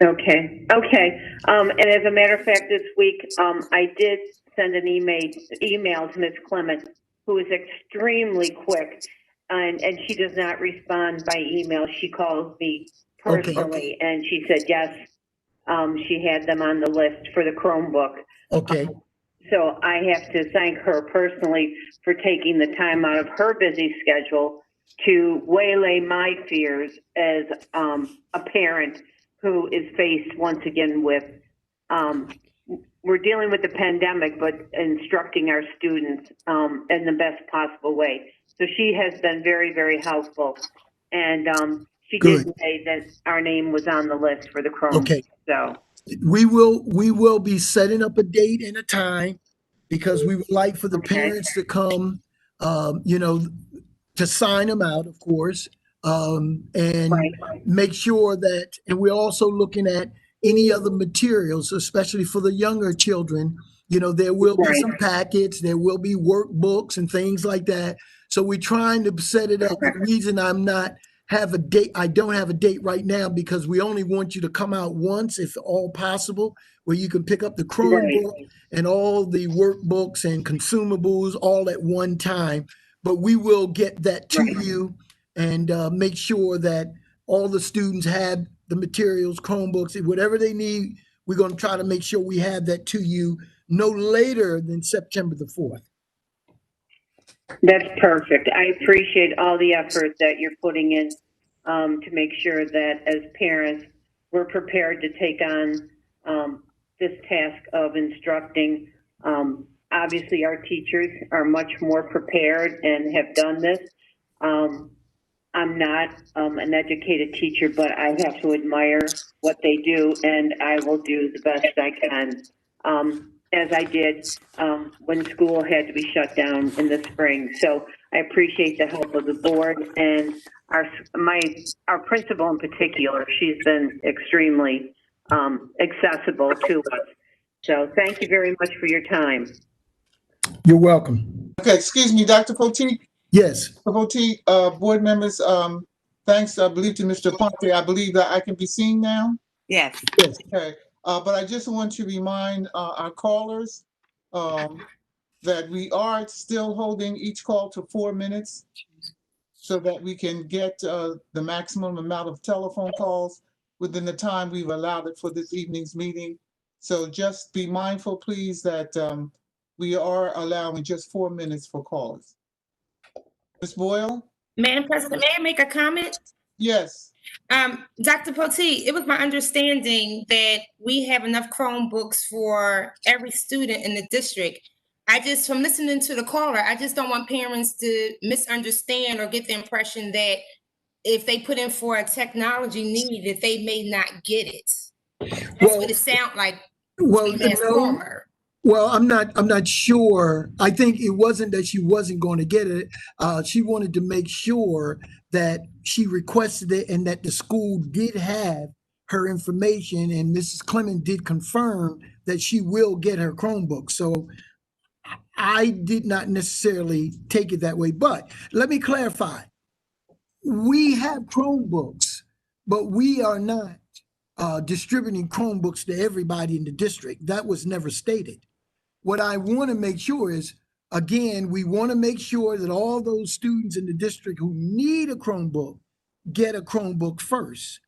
Okay. And as a matter of fact, this week, I did send an email to Ms. Clement, who is extremely quick, and she does not respond by email. She calls me personally, and she said, yes, she had them on the list for the Chromebook. Okay. So I have to thank her personally for taking the time out of her busy schedule to waylay my fears as a parent who is faced once again with, we're dealing with the pandemic, but instructing our students in the best possible way. So she has been very, very helpful. And she did say that our name was on the list for the Chrome. Okay. So we will be setting up a date and a time, because we would like for the parents to come, to sign them out, of course, and make sure that, and we're also looking at any other materials, especially for the younger children. There will be some packets, there will be workbooks and things like that. So we're trying to set it up. The reason I don't have a date right now, because we only want you to come out once, if all possible, where you can pick up the Chromebook and all the workbooks and consumables all at one time. But we will get that to you and make sure that all the students have the materials, Chromebooks, whatever they need. We're going to try to make sure we have that to you no later than September the 4th. that's perfect. I appreciate all the effort that you're putting in to make sure that as parents, we're prepared to take on this task of instructing Obviously, our teachers are much more prepared and have done this. I'm not an educated teacher, but I have to admire what they do, and I will do the best I can, as I did when school had to be shut down in the spring. So I appreciate the help of the board and our principal in particular. She's been extremely accessible to us. So thank you very much for your time. You're welcome. Okay, excuse me, Dr. Poteet. Yes. Dr. Poteet, board members, thanks, I believe, to Mr. Ponte. I believe that I can be seen now. Yes. Yes. Okay, but I just want to remind our callers that we are still holding each call to 4 minutes so that we can get the maximum amount of telephone calls within the time we've allowed it for this evening's meeting. So just be mindful, please, that we are allowing just 4 minutes for callers. Ms. Boyle? Madam President, may I make a comment? Yes. Dr. Poteet, it was my understanding that we have enough Chromebooks for every student in the district. From listening to the caller, I just don't want parents to misunderstand or get the impression that if they put in for a technology need, that they may not get it. That's what it sounds like. Well, No. Well, I'm not sure. I think it wasn't that she wasn't going to get it. She wanted to make sure that she requested it and that the school did have her information, and Mrs. Clement did confirm that she will get her Chromebook. So I did not necessarily take it that way, but let me clarify. We have Chromebooks, but we are not distributing Chromebooks to everybody in the district. That was never stated. What I want to make sure is, again, we want to make sure that all those students in the district who need a Chromebook get a Chromebook first.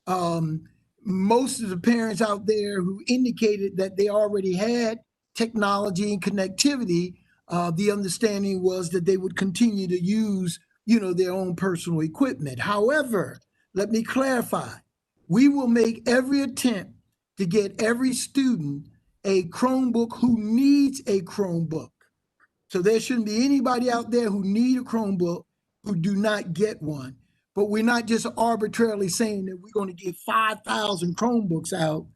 Most of the parents out there who indicated that they already had technology and connectivity, the understanding was that they would continue to use, their own personal equipment. However, let me clarify, we will make every attempt to get every student a Chromebook who needs a Chromebook. So there shouldn't be anybody out there who need a Chromebook who do not get one. But we're not just arbitrarily saying that we're going to give 5,000 Chromebooks out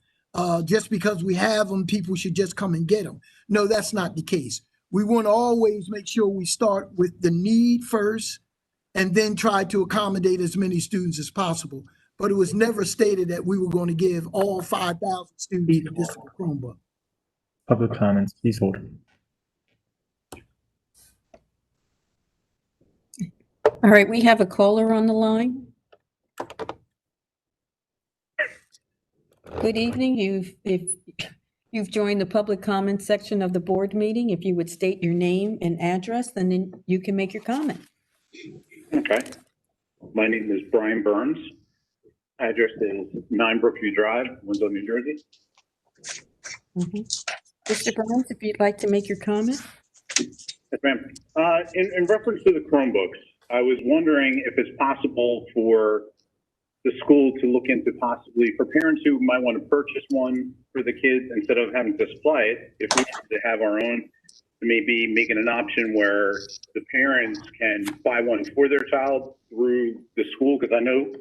just because we have them, people should just come and get them. No, that's not the case. We want to always make sure we start with the need first and then try to accommodate as many students as possible. But it was never stated that we were going to give all 5,000 students in the district a Chromebook. Public comments, please hold. All right, we have a caller on the line. Good evening. You've joined the public comment section of the board meeting. If you would state your name and address, then you can make your comment. Okay. My name is Brian Burns. Address is 9 Brookview Drive, Windsor, New Jersey. Mr. Burns, if you'd like to make your comment. Yes, ma'am. In reference to the Chromebooks, I was wondering if it's possible for the school to look into possibly, for parents who might want to purchase one for the kids instead of having to supply it, if we wanted to have our own, maybe making an option where the parents can buy one for their child through the school, because I know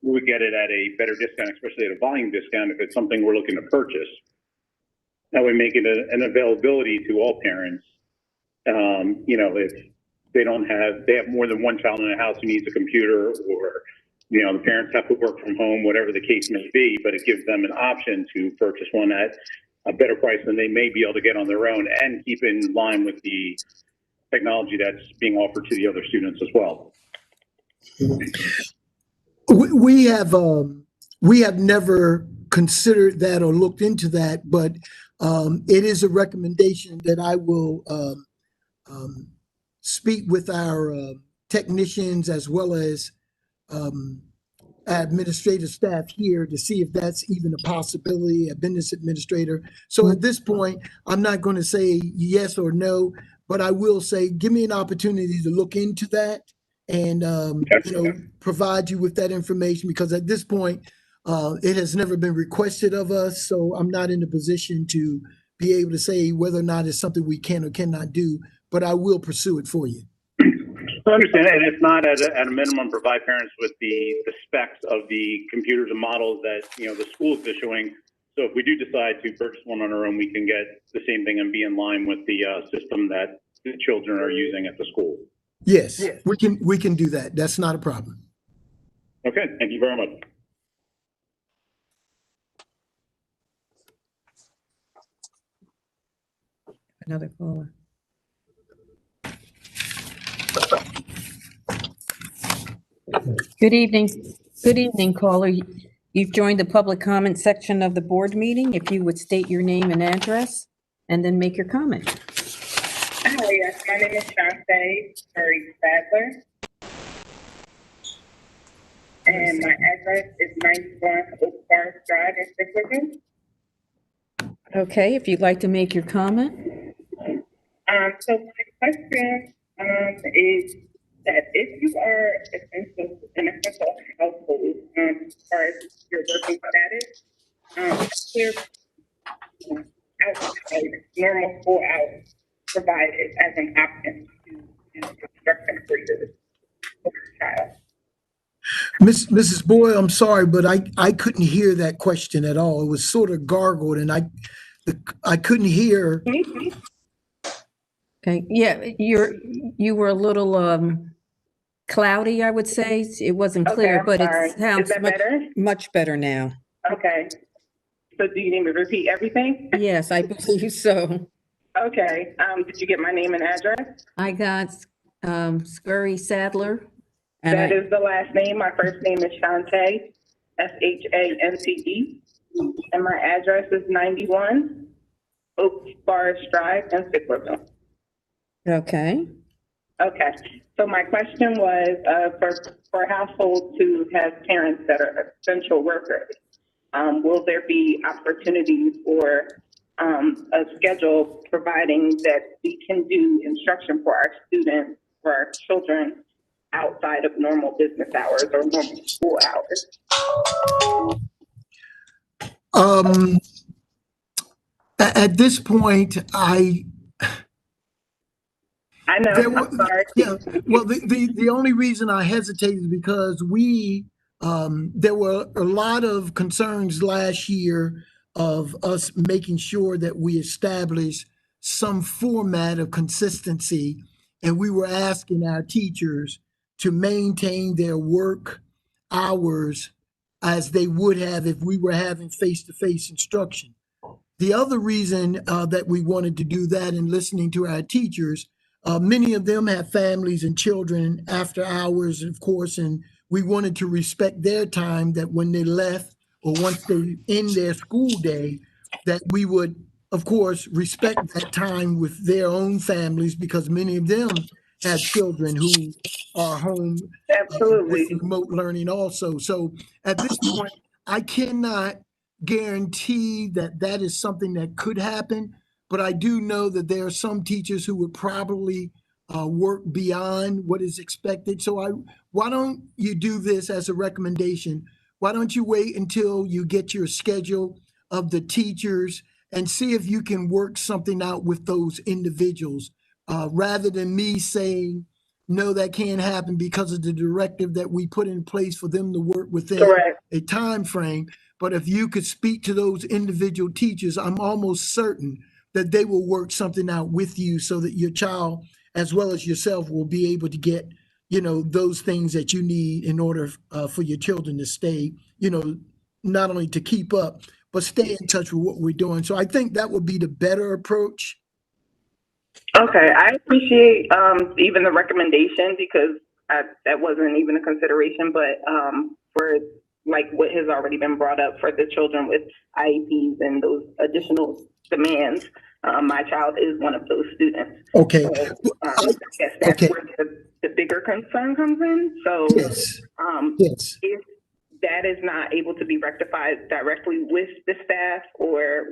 we would get it at a better discount, especially at a volume discount if it's something we're looking to purchase. That would make it an availability to all parents. If they have more than one child in the house who needs a computer, or the parents have to work from home, whatever the case may be, but it gives them an option to purchase one at a better price than they may be able to get on their own, and keep in line with the technology that's being offered to the other students as well. We have never considered that or looked into that, but it is a recommendation that I will speak with our technicians as well as administrative staff here to see if that's even a possibility, a business administrator. So at this point, I'm not going to say yes or no, but I will say, give me an opportunity to look into that and provide you with that information, because at this point, it has never been requested of us. So I'm not in a position to be able to say whether or not it's something we can or cannot do, but I will pursue it for you. I understand, and if not, at a minimum, provide parents with the specs of the computers and models that, you know, the school is issuing. So if we do decide to purchase one on our own, we can get the same thing and be in line with the system that the children are using at the school. Yes, we can do that. That's not a problem. Okay, thank you very much. Another caller. Good evening. Good evening, caller. You've joined the public comment section of the board meeting. If you would state your name and address and then make your comment. Hi, yes, my name is Shante Sadler. And my address is 91 Oak Forest Drive in Brooklyn. Okay, if you'd like to make your comment. So my question is that if you are an essential household, as far as your working status, there outside normal school hours provided as an option to instruction for your child. Mrs. Boyle, I'm sorry, but I couldn't hear that question at all. It was sort of gargled, and I couldn't hear. Okay, yeah, you were a little cloudy, I would say. It wasn't clear, I'm but sorry. it sounds Is that better? much better now. Okay. So do you need me to repeat everything? Yes, I believe so. Okay. Did you get my name and address? I got Scurry Sadler. That is the last name. My first name is Shante, Shante. And my address is 91 Oak Forest Drive in Sicklerville. Okay. Okay. So my question was for households who have parents that are essential workers, will there be opportunities for a schedule providing that we can do instruction for our students, for our children outside of normal business hours or normal school hours? At this point, I know. I'm sorry. Yeah. Well, the only reason I hesitate is because there were a lot of concerns last year of us making sure that we establish some format of consistency, and we were asking our teachers to maintain their work hours as they would have if we were having face-to-face instruction. The other reason that we wanted to do that and listening to our teachers, many of them have families and children after hours, of course, and we wanted to respect their time, that when they left or once they end their school day, that we would, of course, respect that time with their own families, because many of them have children who are home with remote learning also. So at this point, I cannot guarantee that that is something that could happen, but I do know that there are some teachers who would probably work beyond what is expected. So why don't you do this as a recommendation? Why don't you wait until you get your schedule of the teachers and see if you can work something out with those individuals, rather than me saying, no, that can't happen because of the directive that we put in place for them to work within a time frame. But if you could speak to those individual teachers, I'm almost certain that they will work something out with you so that your child, as well as yourself, will be able to get, those things that you need in order for your children to stay, not only to keep up, but stay in touch with what we're doing. So I think that would be the better approach. Okay, I appreciate even the recommendation, because that wasn't even a consideration, but for like what has already been brought up for the children with IEPs and those additional demands, my child is one of those students. Okay. So, I guess that's where the bigger concern comes in. So yes. If that is not able to be rectified directly with the staff or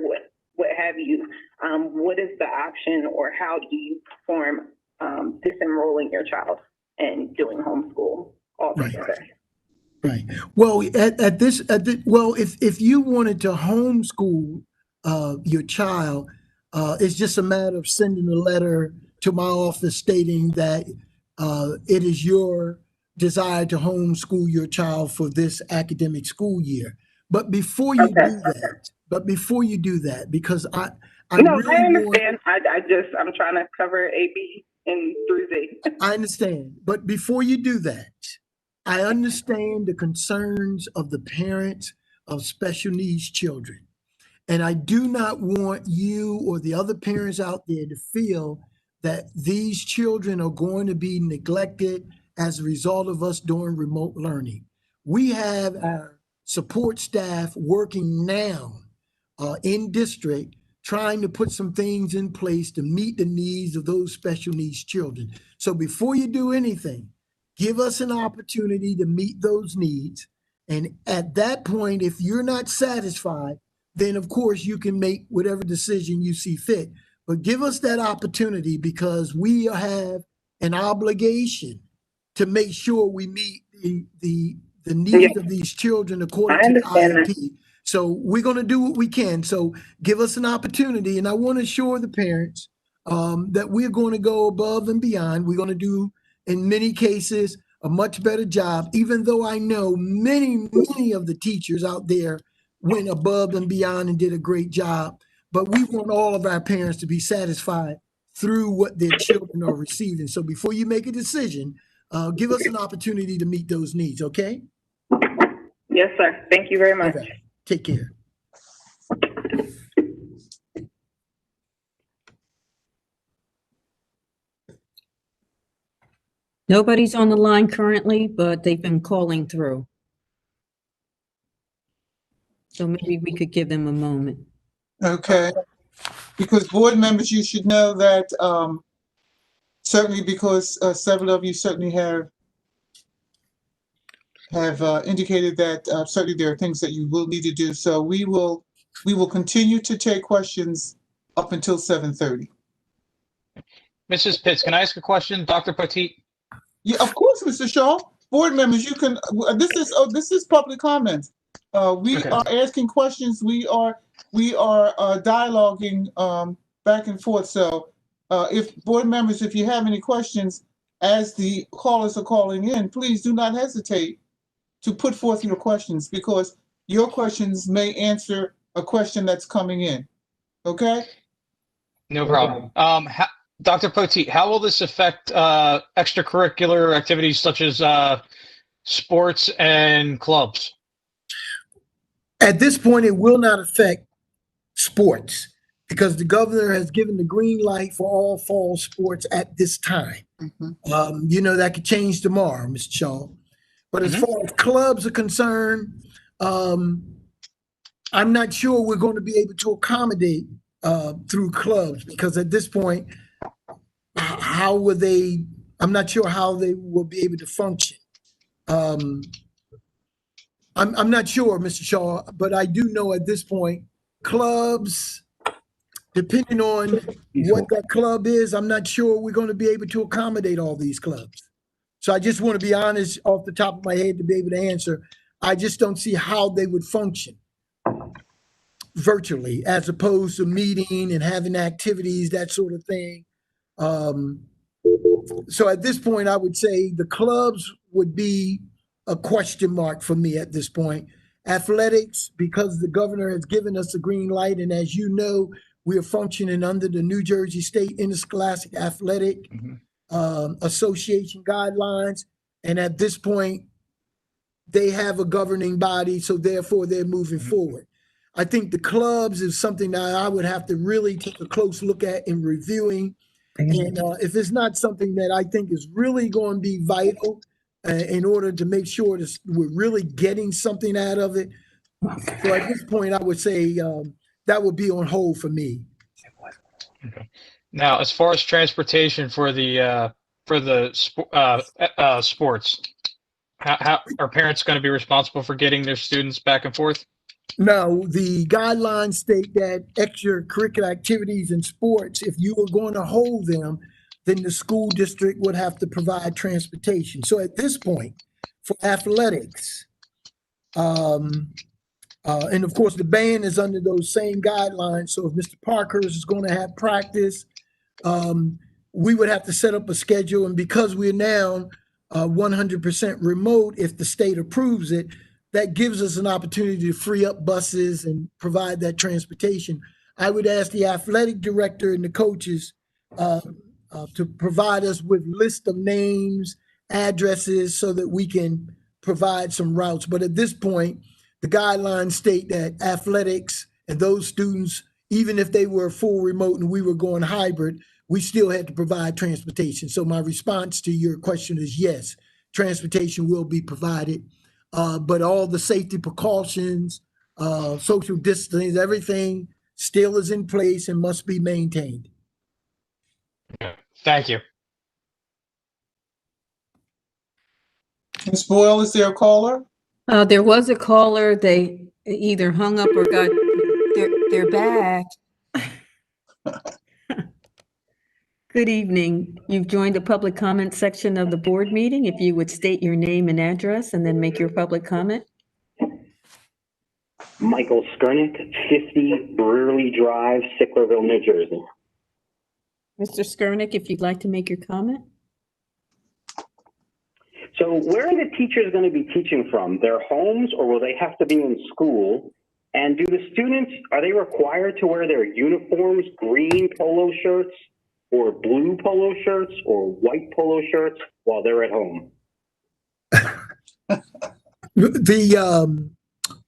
what have you, what is the option, or how do you perform disenrolling your child and doing homeschool altogether? Right. Well, if you wanted to homeschool your child, It's just a matter of sending a letter to my office stating that it is your desire to homeschool your child for this academic school year. But before you do that, because I No, really I want, understand. I'm trying to cover A, B, and through Z. I understand. But before you do that, I understand the concerns of the parents of special needs children. And I do not want you or the other parents out there to feel that these children are going to be neglected as a result of us doing remote learning. We have our support staff working now in district trying to put some things in place to meet the needs of those special needs children. So before you do anything, give us an opportunity to meet those needs. And at that point, if you're not satisfied, then of course you can make whatever decision you see fit. But give us that opportunity because we have an obligation to make sure we meet the needs of these children according to the IEP. So we're going to do what we can. So give us an opportunity. And I want to assure the parents that we're going to go above and beyond. We're going to do, in many cases, a much better job, even though I know many of the teachers out there went above and beyond and did a great job. But we want all of our parents to be satisfied through what their children are receiving. So before you make a decision, give us an opportunity to meet those needs, okay? Yes, sir. Thank you very much. Okay. Take care. Nobody's on the line currently, but they've been calling through. So maybe we could give them a moment. Okay, because board members, you should know that certainly because several of you certainly have indicated that certainly there are things that you will need to do. So we will continue to take questions up until 7:30. Mrs. Pitts, can I ask a question, Dr. Petit? Yeah, of course, Mr. Shaw. Board members, you can. This is public comment. We are asking questions. We are dialoguing back and forth. So if board members, if you have any questions as the callers are calling in, please do not hesitate to put forth your questions because your questions may answer a question that's coming in. Okay? No problem. Dr. Poteet, how will this affect extracurricular activities such as sports and clubs? At this point, it will not affect sports because the governor has given the green light for all fall sports at this time. You know, that could change tomorrow, Mr. Shaw. But as far as clubs are concerned, I'm not sure we're going to be able to accommodate through clubs because at this point, how will they, I'm not sure how they will be able to function. I'm not sure, Mr. Shaw, but I do know at this point, clubs, depending on what that club is, I'm not sure we're going to be able to accommodate all these clubs. So I just want to be honest off the top of my head to be able to answer. I just don't see how they would function virtually as opposed to meeting and having activities, that sort of thing. So at this point, I would say the clubs would be a question mark for me at this point. Athletics, because the governor has given us a green light, and as you know, we are functioning under the New Jersey State Interscholastic Athletic Association guidelines, and at this point, they have a governing body, so therefore they're moving forward. I think the clubs is something that I would have to really take a close look at in reviewing. And if it's not something that I think is really going to be vital in order to make sure that we're really getting something out of it. So at this point, I would say that would be on hold for me. Okay. Now, as far as transportation for the sports, how are parents going to be responsible for getting their students back and forth? No, the guidelines state that extracurricular activities and sports, if you were going to hold them, then the school district would have to provide transportation. So at this point, for athletics, And of course, the band is under those same guidelines. So if Mr. Parkhurst is going to have practice, we would have to set up a schedule. And because we're now 100% remote, if the state approves it, that gives us an opportunity to free up buses and provide that transportation. I would ask the athletic director and the coaches to provide us with list of names, addresses, so that we can provide some routes. But at this point, the guidelines state that athletics and those students, even if they were full remote and we were going hybrid, we still had to provide transportation. So my response to your question is yes, transportation will be provided, but all the safety precautions, social distancing, everything still is in place and must be maintained. Thank you. Ms. Boyle, is there a caller? There was a caller. They either hung up or got, they're back. Good evening. You've joined the public comment section of the board meeting. If you would state your name and address and then make your public comment. Michael Skurnick, 50 Brewerly Drive, Sicklerville, New Jersey. Mr. Skurnick, if you'd like to make your comment. So where are the teachers going to be teaching from? Their homes, or will they have to be in school? And do the students, are they required to wear their uniforms, green polo shirts or blue polo shirts or white polo shirts while they're at home?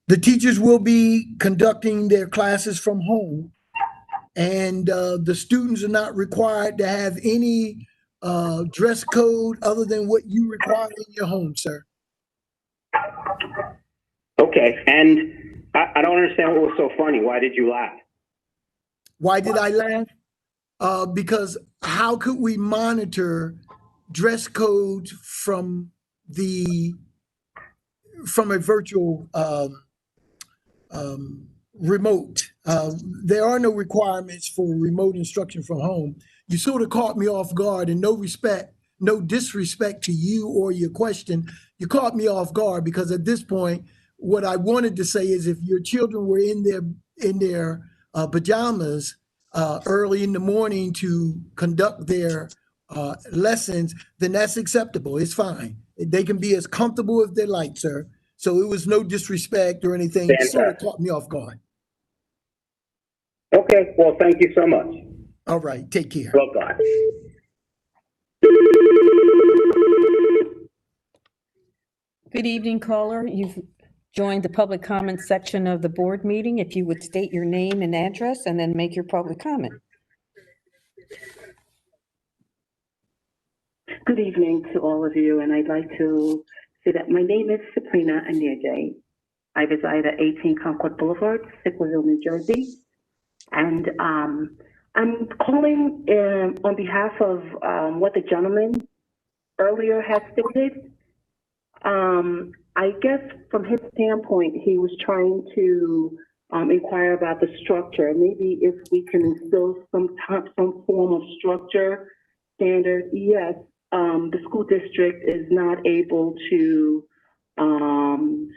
The teachers will be conducting their classes from home, and the students are not required to have any dress code other than what you require in your home, sir. Okay, and I don't understand what was so funny. Why did you laugh? Why did I laugh? Because how could we monitor dress codes from a virtual remote? There are no requirements for remote instruction from home. You sort of caught me off guard, and no disrespect to you or your question. You caught me off guard because at this point, what I wanted to say is if your children were in their pajamas early in the morning to conduct their lessons, then that's acceptable. It's fine. They can be as comfortable as they like, sir. So it was no disrespect or anything. It sort of caught me off guard. Okay, well, thank you so much. All right, take care. Well, bye. Good evening, caller. You've joined the public comment section of the board meeting. If you would state your name and address and then make your public comment. Good evening to all of you, and I'd like to say that my name is Sabrina Anirjay. I reside at 18 Concord Boulevard, Sicklerville, New Jersey. And I'm calling on behalf of what the gentleman earlier had stated. I guess from his standpoint, he was trying to inquire about the structure. Maybe if we can instill some form of structure standard. Yes, the school district is not able to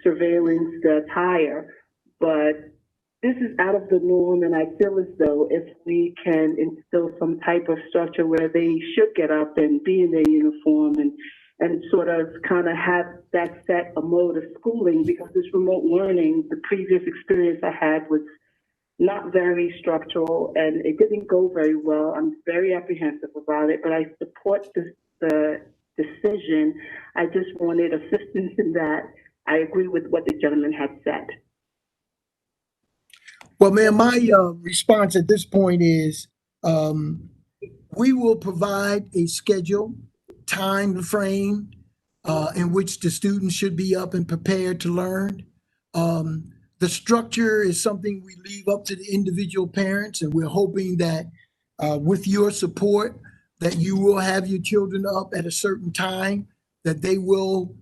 surveillance the attire, but this is out of the norm, and I feel as though if we can instill some type of structure where they should get up and be in their uniform and sort of kind of have that set a mode of schooling, because this remote learning, the previous experience I had was not very structural and it didn't go very well. I'm very apprehensive about it, but I support the decision. I just wanted assistance in that. I agree with what the gentleman had said. Well, ma'am, my response at this point is we will provide a schedule, time frame in which the students should be up and prepared to learn. The structure is something we leave up to the individual parents, and we're hoping that with your support that you will have your children up at a certain time, that they will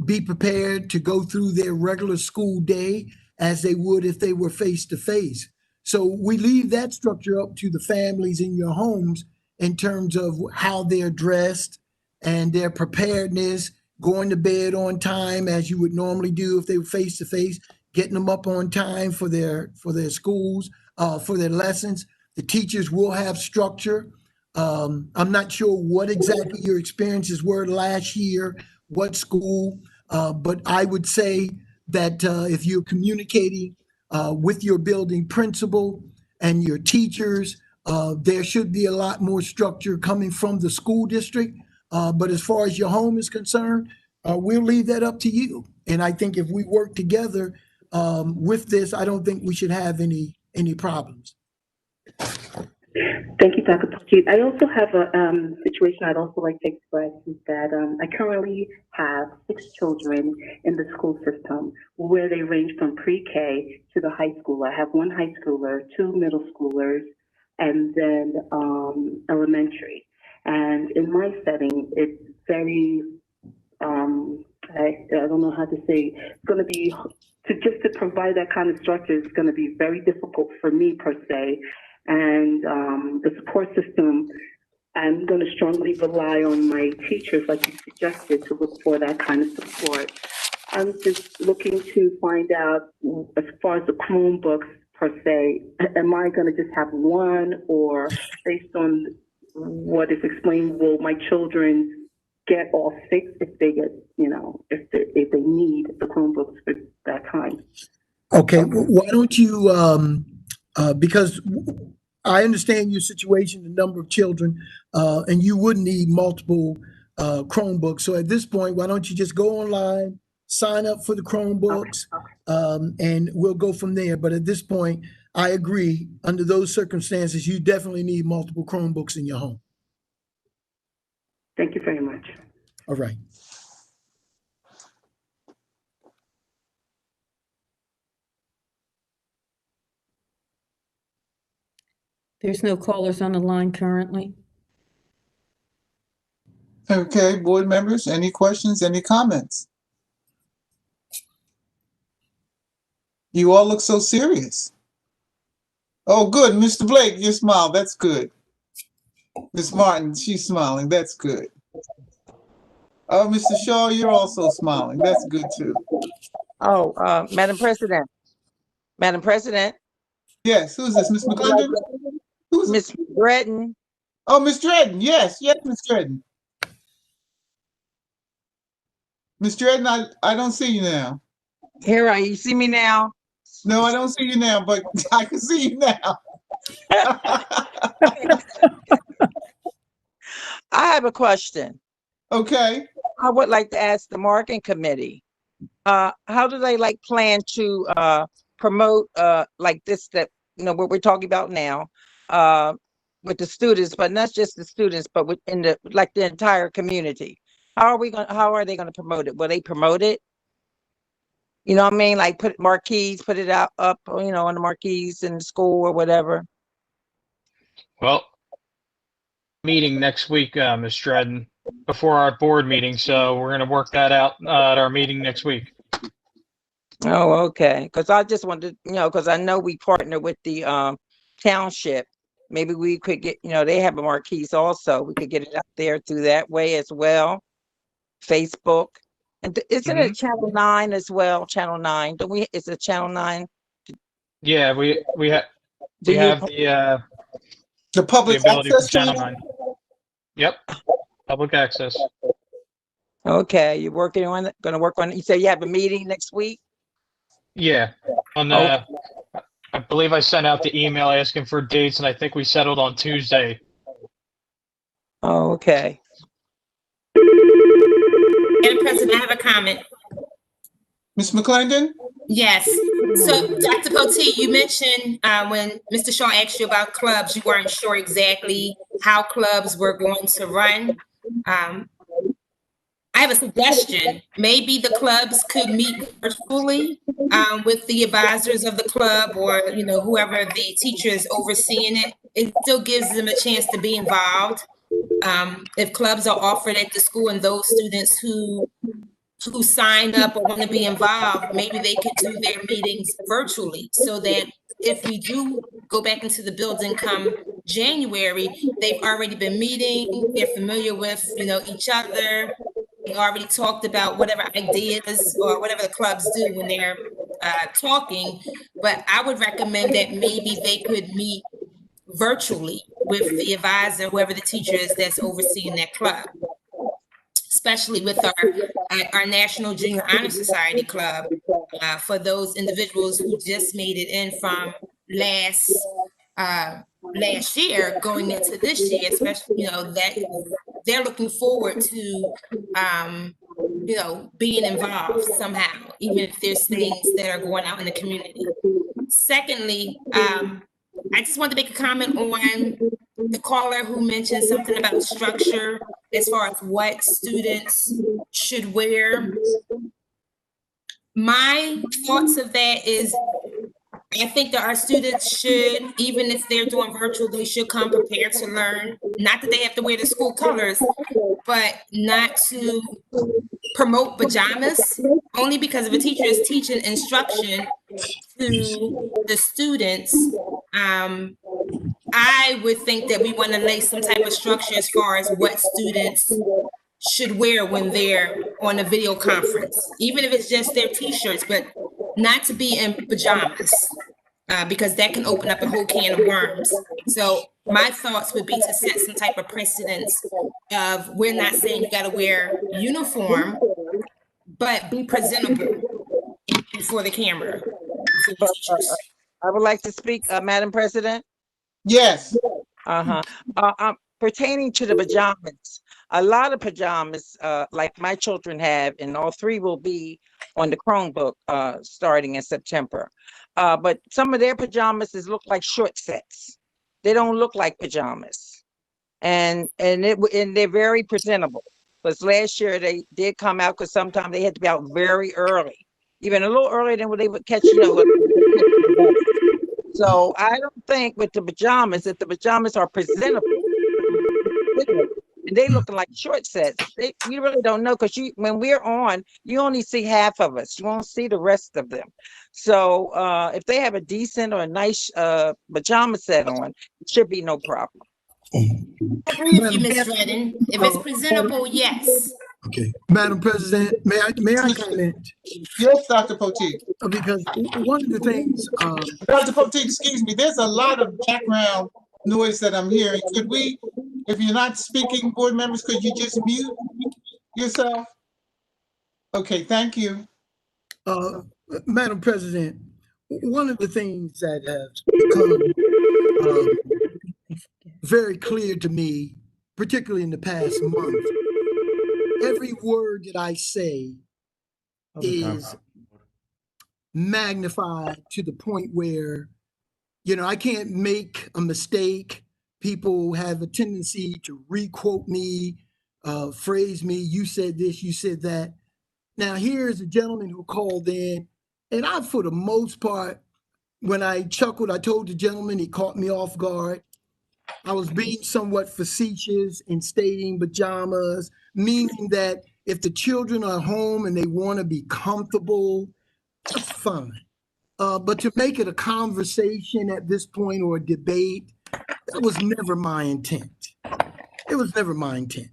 be prepared to go through their regular school day as they would if they were face-to-face. So we leave that structure up to the families in your homes in terms of how they're dressed and their preparedness, going to bed on time as you would normally do if they were face-to-face, getting them up on time for their schools, for their lessons. The teachers will have structure. I'm not sure what exactly your experiences were last year, what school, but I would say that if you're communicating with your building principal and your teachers, there should be a lot more structure coming from the school district. But as far as your home is concerned, we'll leave that up to you. And I think if we work together with this, I don't think we should have any problems. Thank you, Dr. Paquette. I also have a situation I'd also like to express is that I currently have 6 children in the school system where they range from pre-K to the high school. I have 1 high schooler, 2 middle schoolers, and then elementary. And in my setting, it's very, I don't know how to say, it's going to be, to provide that kind of structure is going to be very difficult for me per se. And the support system, I'm going to strongly rely on my teachers, like you suggested, to look for that kind of support. I'm just looking to find out, as far as the Chromebooks per se, am I going to just have 1, or based on what is explained, will my children get all 6 if they get, if they need the Chromebooks for that time? Okay, why don't you, because I understand your situation, the number of children, and you would need multiple Chromebooks. So at this point, why don't you just go online, sign up for the Chromebooks, and we'll go from there. But at this point, I agree, under those circumstances, you definitely need multiple Chromebooks in your home. Thank you very much. All right. There's no callers on the line currently. Okay, board members, any questions, any comments? You all look so serious. Oh, good. Mr. Blake, you smile. That's good. Ms. Martin, she's smiling. That's good. Oh, Mr. Shaw, you're also smiling. That's good too. Oh, Madam President. Madam President. Yes, who's this? Ms. McClendon? Who's Miss Dredden. Oh, Ms. Dredden. Yes, Ms. Dredden. Ms. Dredden, I don't see you now. Here, you see me now? No, I don't see you now, but I can see you now. I have a question. Okay. I would like to ask the marketing committee, how do they plan to promote like this, that, what we're talking about now, with the students, but not just the students, but within the entire community? How are they going to promote it? Will they promote it? You know what I mean? Like put marquees, put it up, on the marquees in the school or whatever. Well, meeting next week, Ms. Dredden, before our board meeting. So we're going to work that out at our meeting next week. Oh, okay. Because I just wanted to, because I know we partner with the township. Maybe we could get, they have a marquees also. We could get it out there through that way as well. Facebook. And isn't it Channel 9 as well? Channel 9. Don't we? Is it Channel 9? Yeah, we have the public the ability access for Channel channel? 9. Yep, public access. Okay, you're working on it. Going to work on it. You say you have a meeting next week? Yeah, on the. I believe I sent out the email asking for dates, and I think we settled on Tuesday. Oh, okay. Madam President, I have a comment. Ms. McClendon? Yes. So, Dr. Poteet, you mentioned when Mr. Shaw asked you about clubs, you weren't sure exactly how clubs were going to run. I have a suggestion. Maybe the clubs could meet virtually with the advisors of the club, or whoever the teacher is overseeing it. It still gives them a chance to be involved. If clubs are offered at the school and those students who sign up or want to be involved, maybe they could do their meetings virtually, so that if we do go back into the building come January, they've already been meeting, they're familiar with each other, they already talked about whatever ideas or whatever the clubs do when they're talking, but I would recommend that maybe they could meet virtually with the advisor, whoever the teacher is that's overseeing that club, especially with our National Junior Honor Society Club, for those individuals who just made it in from last year going into this year, especially, that they're looking forward to, being involved somehow, even if there's things that are going out in the community. Secondly, I just wanted to make a comment on the caller who mentioned something about structure as far as what students should wear. My thoughts of that is, I think that our students should, even if they're doing virtual, they should come prepared to learn. Not that they have to wear the school colors, but not to promote pajamas, only because if a teacher is teaching instruction to the students, I would think that we want to lay some type of structure as far as what students should wear when they're on a video conference, even if it's just their t-shirts, but not to be in pajamas, because that can open up a whole can of worms. So my thoughts would be to set some type of precedence of, we're not saying you got to wear uniform, but be presentable before the camera. I would like to speak, Madam President. Yes. Pertaining to the pajamas, a lot of pajamas, like my children have, and all three will be on the Chromebook starting in September. But some of their pajamas look like short sets. They don't look like pajamas, and they're very presentable. Because last year they did come out, because sometimes they had to be out very early, even a little earlier than what they would catch. So I don't think with the pajamas, that the pajamas are presentable. And they looking like short sets. You really don't know, because when we're on, you only see half of us. You won't see the rest of them. So if they have a decent or a nice pajama set on, it should be no problem. I agree with you, Ms. Redden. If it's presentable, yes. Okay, Madam President, may I comment? Yes, Dr. Poteet. Because one of the things, Dr. Poteet, excuse me, there's a lot of background noise that I'm hearing. Could we, if you're not speaking, board members, could you just mute yourself? Okay, thank you. Madam President, one of the things that has become very clear to me, particularly in the past month, every word that I say is magnified to the point where, I can't make a mistake. People have a tendency to re-quote me, phrase me, you said this, you said that. Now, here's a gentleman who called in, and I, for the most part, when I chuckled, I told the gentleman, he caught me off guard. I was being somewhat facetious in stating pajamas, meaning that if the children are home and they want to be comfortable, that's fine. But to make it a conversation at this point, or a debate, that was never my intent. It was never my intent.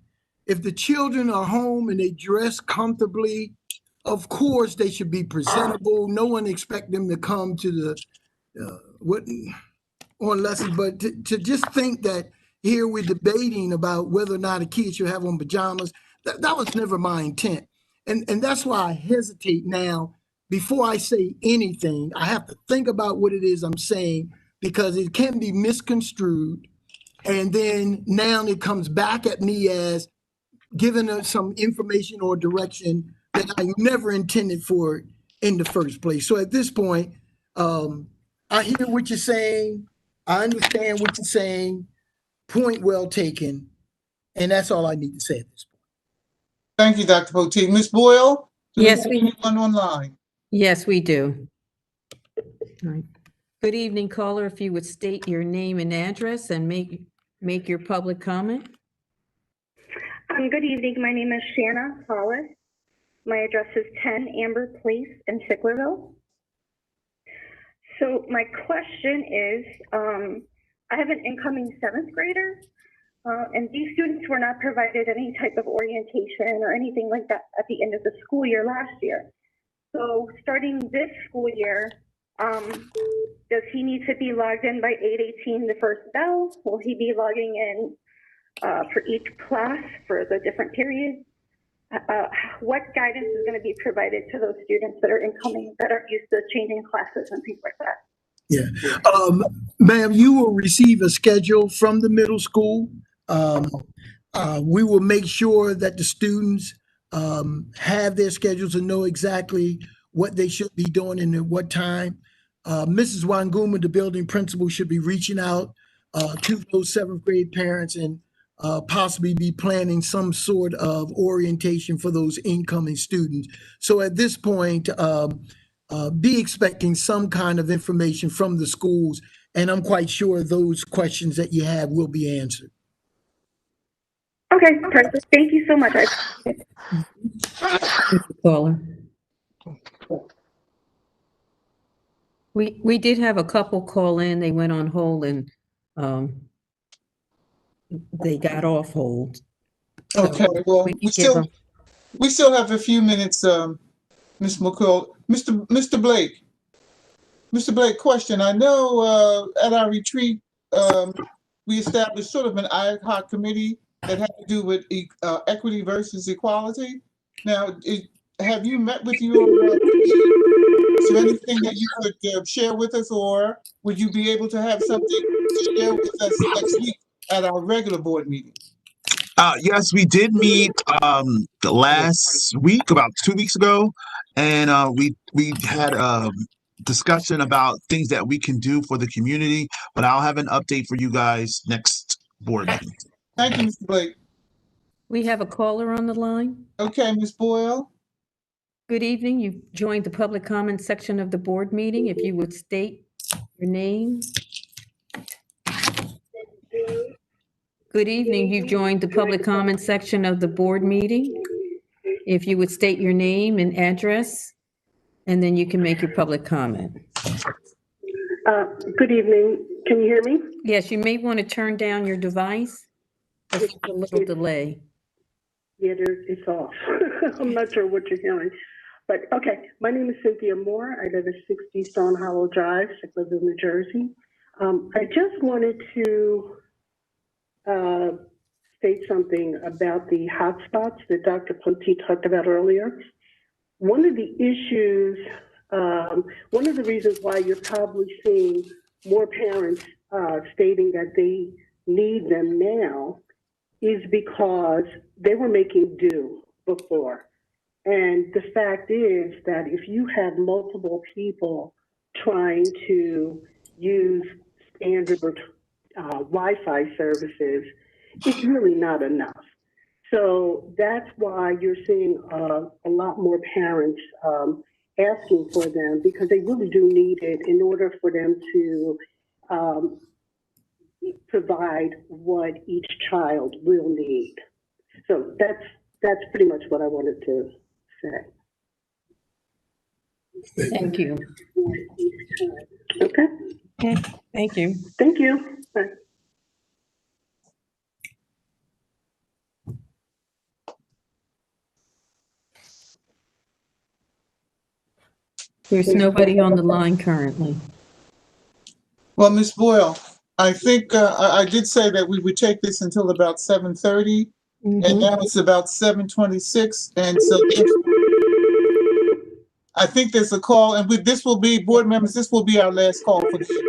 If the children are home and they dress comfortably, of course they should be presentable. No one expect them to come to the on lessons, but to just think that here we're debating about whether or not a kid should have on pajamas, that was never my intent. And that's why I hesitate now. Before I say anything, I have to think about what it is I'm saying, because it can be misconstrued. And then now it comes back at me as giving us some information or direction that I never intended for it in the first place. So at this point, I hear what you're saying. I understand what you're saying. Point well taken. And that's all I need to say at this point. Thank you, Dr. Poteet. Ms. Boyle? Yes, we have anyone online? Yes, we do. All right. Good evening, caller. If you would state your name and address and make your public comment. Good evening. My name is Shanna Hollis. My address is 10 Amber Place in Sicklerville. So my question is, I have an incoming 7th grader, and these students were not provided any type of orientation or anything like that at the end of the school year last year. So starting this school year, does he need to be logged in by 8:18 the first bell? Will he be logging in for each class for the different periods? What guidance is going to be provided to those students that are incoming that aren't used to changing classes and things like that? Yeah. Ma'am, you will receive a schedule from the middle school. We will make sure that the students have their schedules and know exactly what they should be doing and at what time. Mrs. Wanguma, the building principal, should be reaching out to those seventh grade parents and possibly be planning some sort of orientation for those incoming students. So at this point, be expecting some kind of information from the schools, and I'm quite sure those questions that you have will be answered. Okay, perfect. Thank you so much. Caller. We did have a couple call in. They went on hold and they got off hold. So Okay, well, we can give them. we still have a few minutes, Ms. McCall. Mr. Blake. Mr. Blake, question. I know at our retreat, we established sort of an ad hoc committee that had to do with equity versus equality. Now, have you met with your is there anything that you could share with us, or would you be able to have something to share with us next week at our regular board meeting? Yes, we did meet last week, about 2 weeks ago, and we had a discussion about things that we can do for the community. But I'll have an update for you guys next board meeting. Thank you, Mr. Blake. We have a caller on the line. Okay, Ms. Boyle. Good evening. You've joined the public comment section of the board meeting. If you would state your name. Good evening. You've joined the public comment section of the board meeting. If you would state your name and address, and then you can make your public comment. Good evening. Can you hear me? Yes, you may want to turn down your device. There's a little delay. Yeah, it's off. I'm not sure what you're hearing. But okay, my name is Cynthia Moore. I live at 60 Stone Hollow Drive, Sicklerville, New Jersey. I just wanted to state something about the hotspots that Dr. Poteet talked about earlier. One of the issues, one of the reasons why you're probably seeing more parents stating that they need them now is because they were making do before. And the fact is that if you have multiple people trying to use standard Wi-Fi services, it's really not enough. So that's why you're seeing a lot more parents asking for them, because they really do need it in order for them to provide what each child will need. So that's pretty much what I wanted to say. Thank you. Okay. Okay. Thank you. Thank you. Bye. There's nobody on the line currently. Well, Ms. Boyle, I think I did say that we would take this until about 7:30, and now it's about 7:26, and so I think there's a call, and this will be, board members, this will be our last call for the year.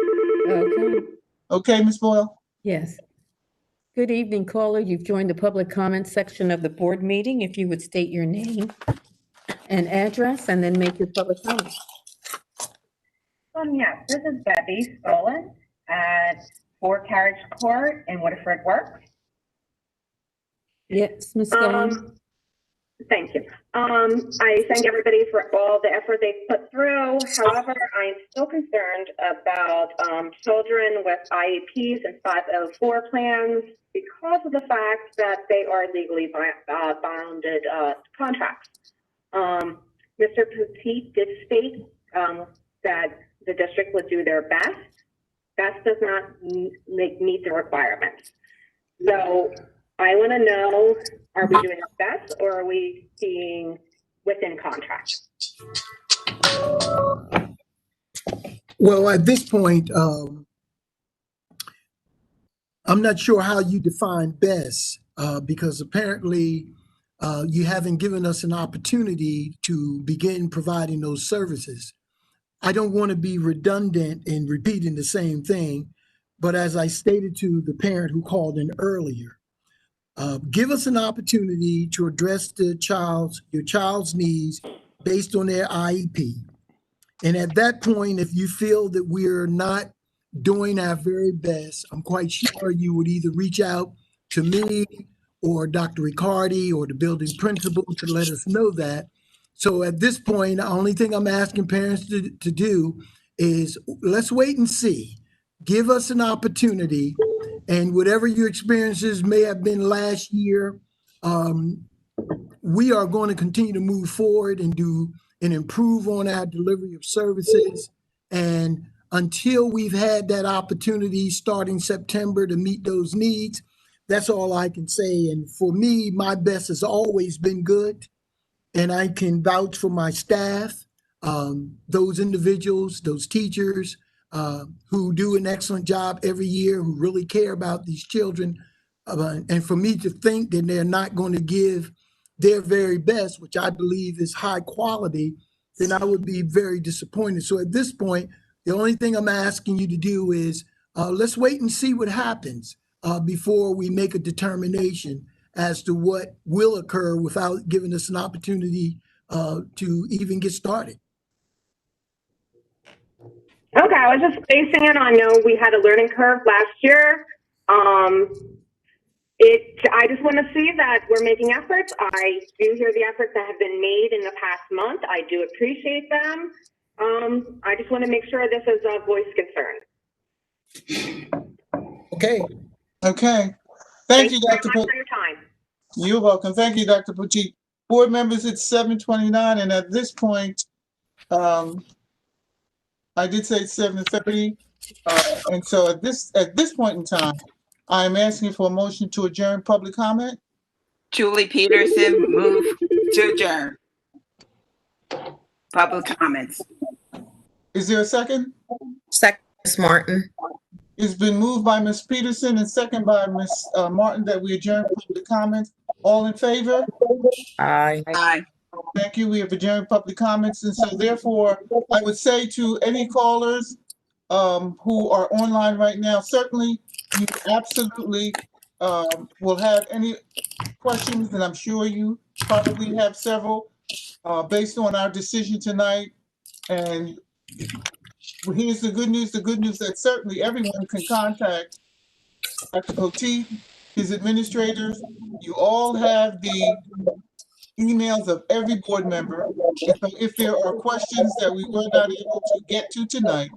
Okay. Okay, Ms. Boyle? Yes. Good evening, caller. You've joined the public comment section of the board meeting. If you would state your name and address, and then make your public comment. Yes, this is Debbie Stolen at 4 Carriage Court in Woodford Works. Yes, Ms. Stolen. Thank you. I thank everybody for all the effort they've put through. However, I'm still concerned about children with IEPs and 504 plans because of the fact that they are legally bounded contracts. Mr. Poteet did state that the district would do their best. Best does not meet the requirements. So I want to know, are we doing our best or are we being within contract? Well, at this point, I'm not sure how you define best, because apparently you haven't given us an opportunity to begin providing those services. I don't want to be redundant in repeating the same thing, but as I stated to the parent who called in earlier, give us an opportunity to address your child's needs based on their IEP. And at that point, if you feel that we're not doing our very best, I'm quite sure you would either reach out to me or Dr. Riccardi or the building principal to let us know that. So at this point, the only thing I'm asking parents to do is let's wait and see. Give us an opportunity, and whatever your experiences may have been last year, we are going to continue to move forward and do and improve on our delivery of services. And until we've had that opportunity starting September to meet those needs, that's all I can say. And for me, my best has always been good. And I can vouch for my staff, those individuals, those teachers who do an excellent job every year, who really care about these children. And for me to think that they're not going to give their very best, which I believe is high quality, then I would be very disappointed. So at this point, the only thing I'm asking you to do is let's wait and see what happens before we make a determination as to what will occur without giving us an opportunity to even get started. Okay, I was just basing it on, we had a learning curve last year. I just want to see that we're making efforts. I do hear the efforts that have been made in the past month. I do appreciate them. I just want to make sure this is a voice concern. Okay. Okay. Thank you, Dr. Very much for your time. You're welcome. Thank you, Dr. Pucci. Board members, it's 7:29, and at this point, I did say 7:30, and so at this point in time, I am asking for a motion to adjourn public comment. Julie Peterson, move to adjourn. Public comments. Is there a second? Second, Ms. Martin. It's been moved by Ms. Peterson and second by Ms. Martin that we adjourn public comments. All in favor? Aye. Aye. Thank you. We have adjourned public comments, and so therefore, I would say to any callers who are online right now, certainly you absolutely will have any questions, and I'm sure you probably have several based on our decision tonight. And here's the good news that certainly everyone can contact Dr. Poteet, his administrators. You all have the emails of every board member. And so if there are questions that we were not able to get to tonight,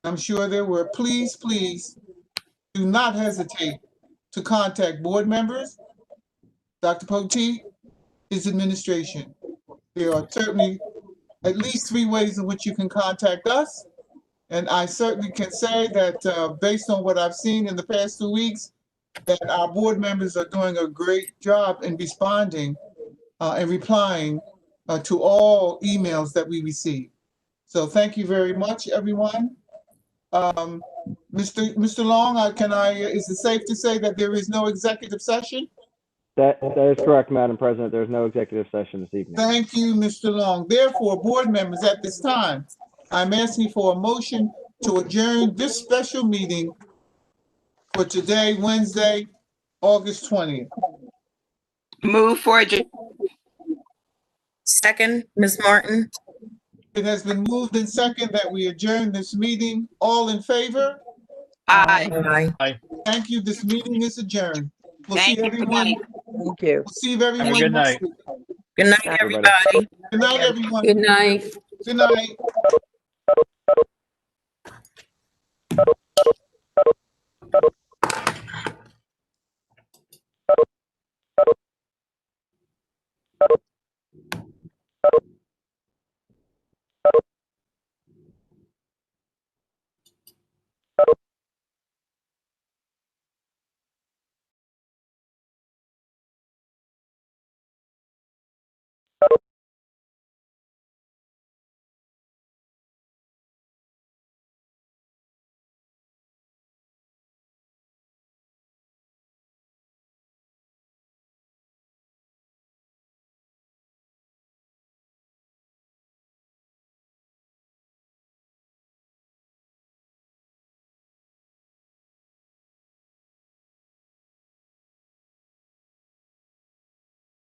I'm sure there were, please do not hesitate to contact board members, Dr. Poteet, his administration. There are certainly at least 3 ways in which you can contact us. And I certainly can say that based on what I've seen in the past 2 weeks, that our board members are doing a great job in responding and replying to all emails that we receive. So thank you very much, everyone. Mr. Long, is it safe to say that there is no executive session? That is correct, Madam President. There's no executive session this evening. Thank you, Mr. Long. Therefore, board members, at this time, I'm asking for a motion to adjourn this special meeting for today, Wednesday, August 20th. Move for adjournment. Second, Ms. Martin. It has been moved and second that we adjourn this meeting. All in favor? Aye. Aye. Thank you. This meeting is adjourned. We'll Thank see you. everyone. Thank you. We'll see everyone. Have a good night. Good night, everybody. Good night, everyone. Good night. Good night.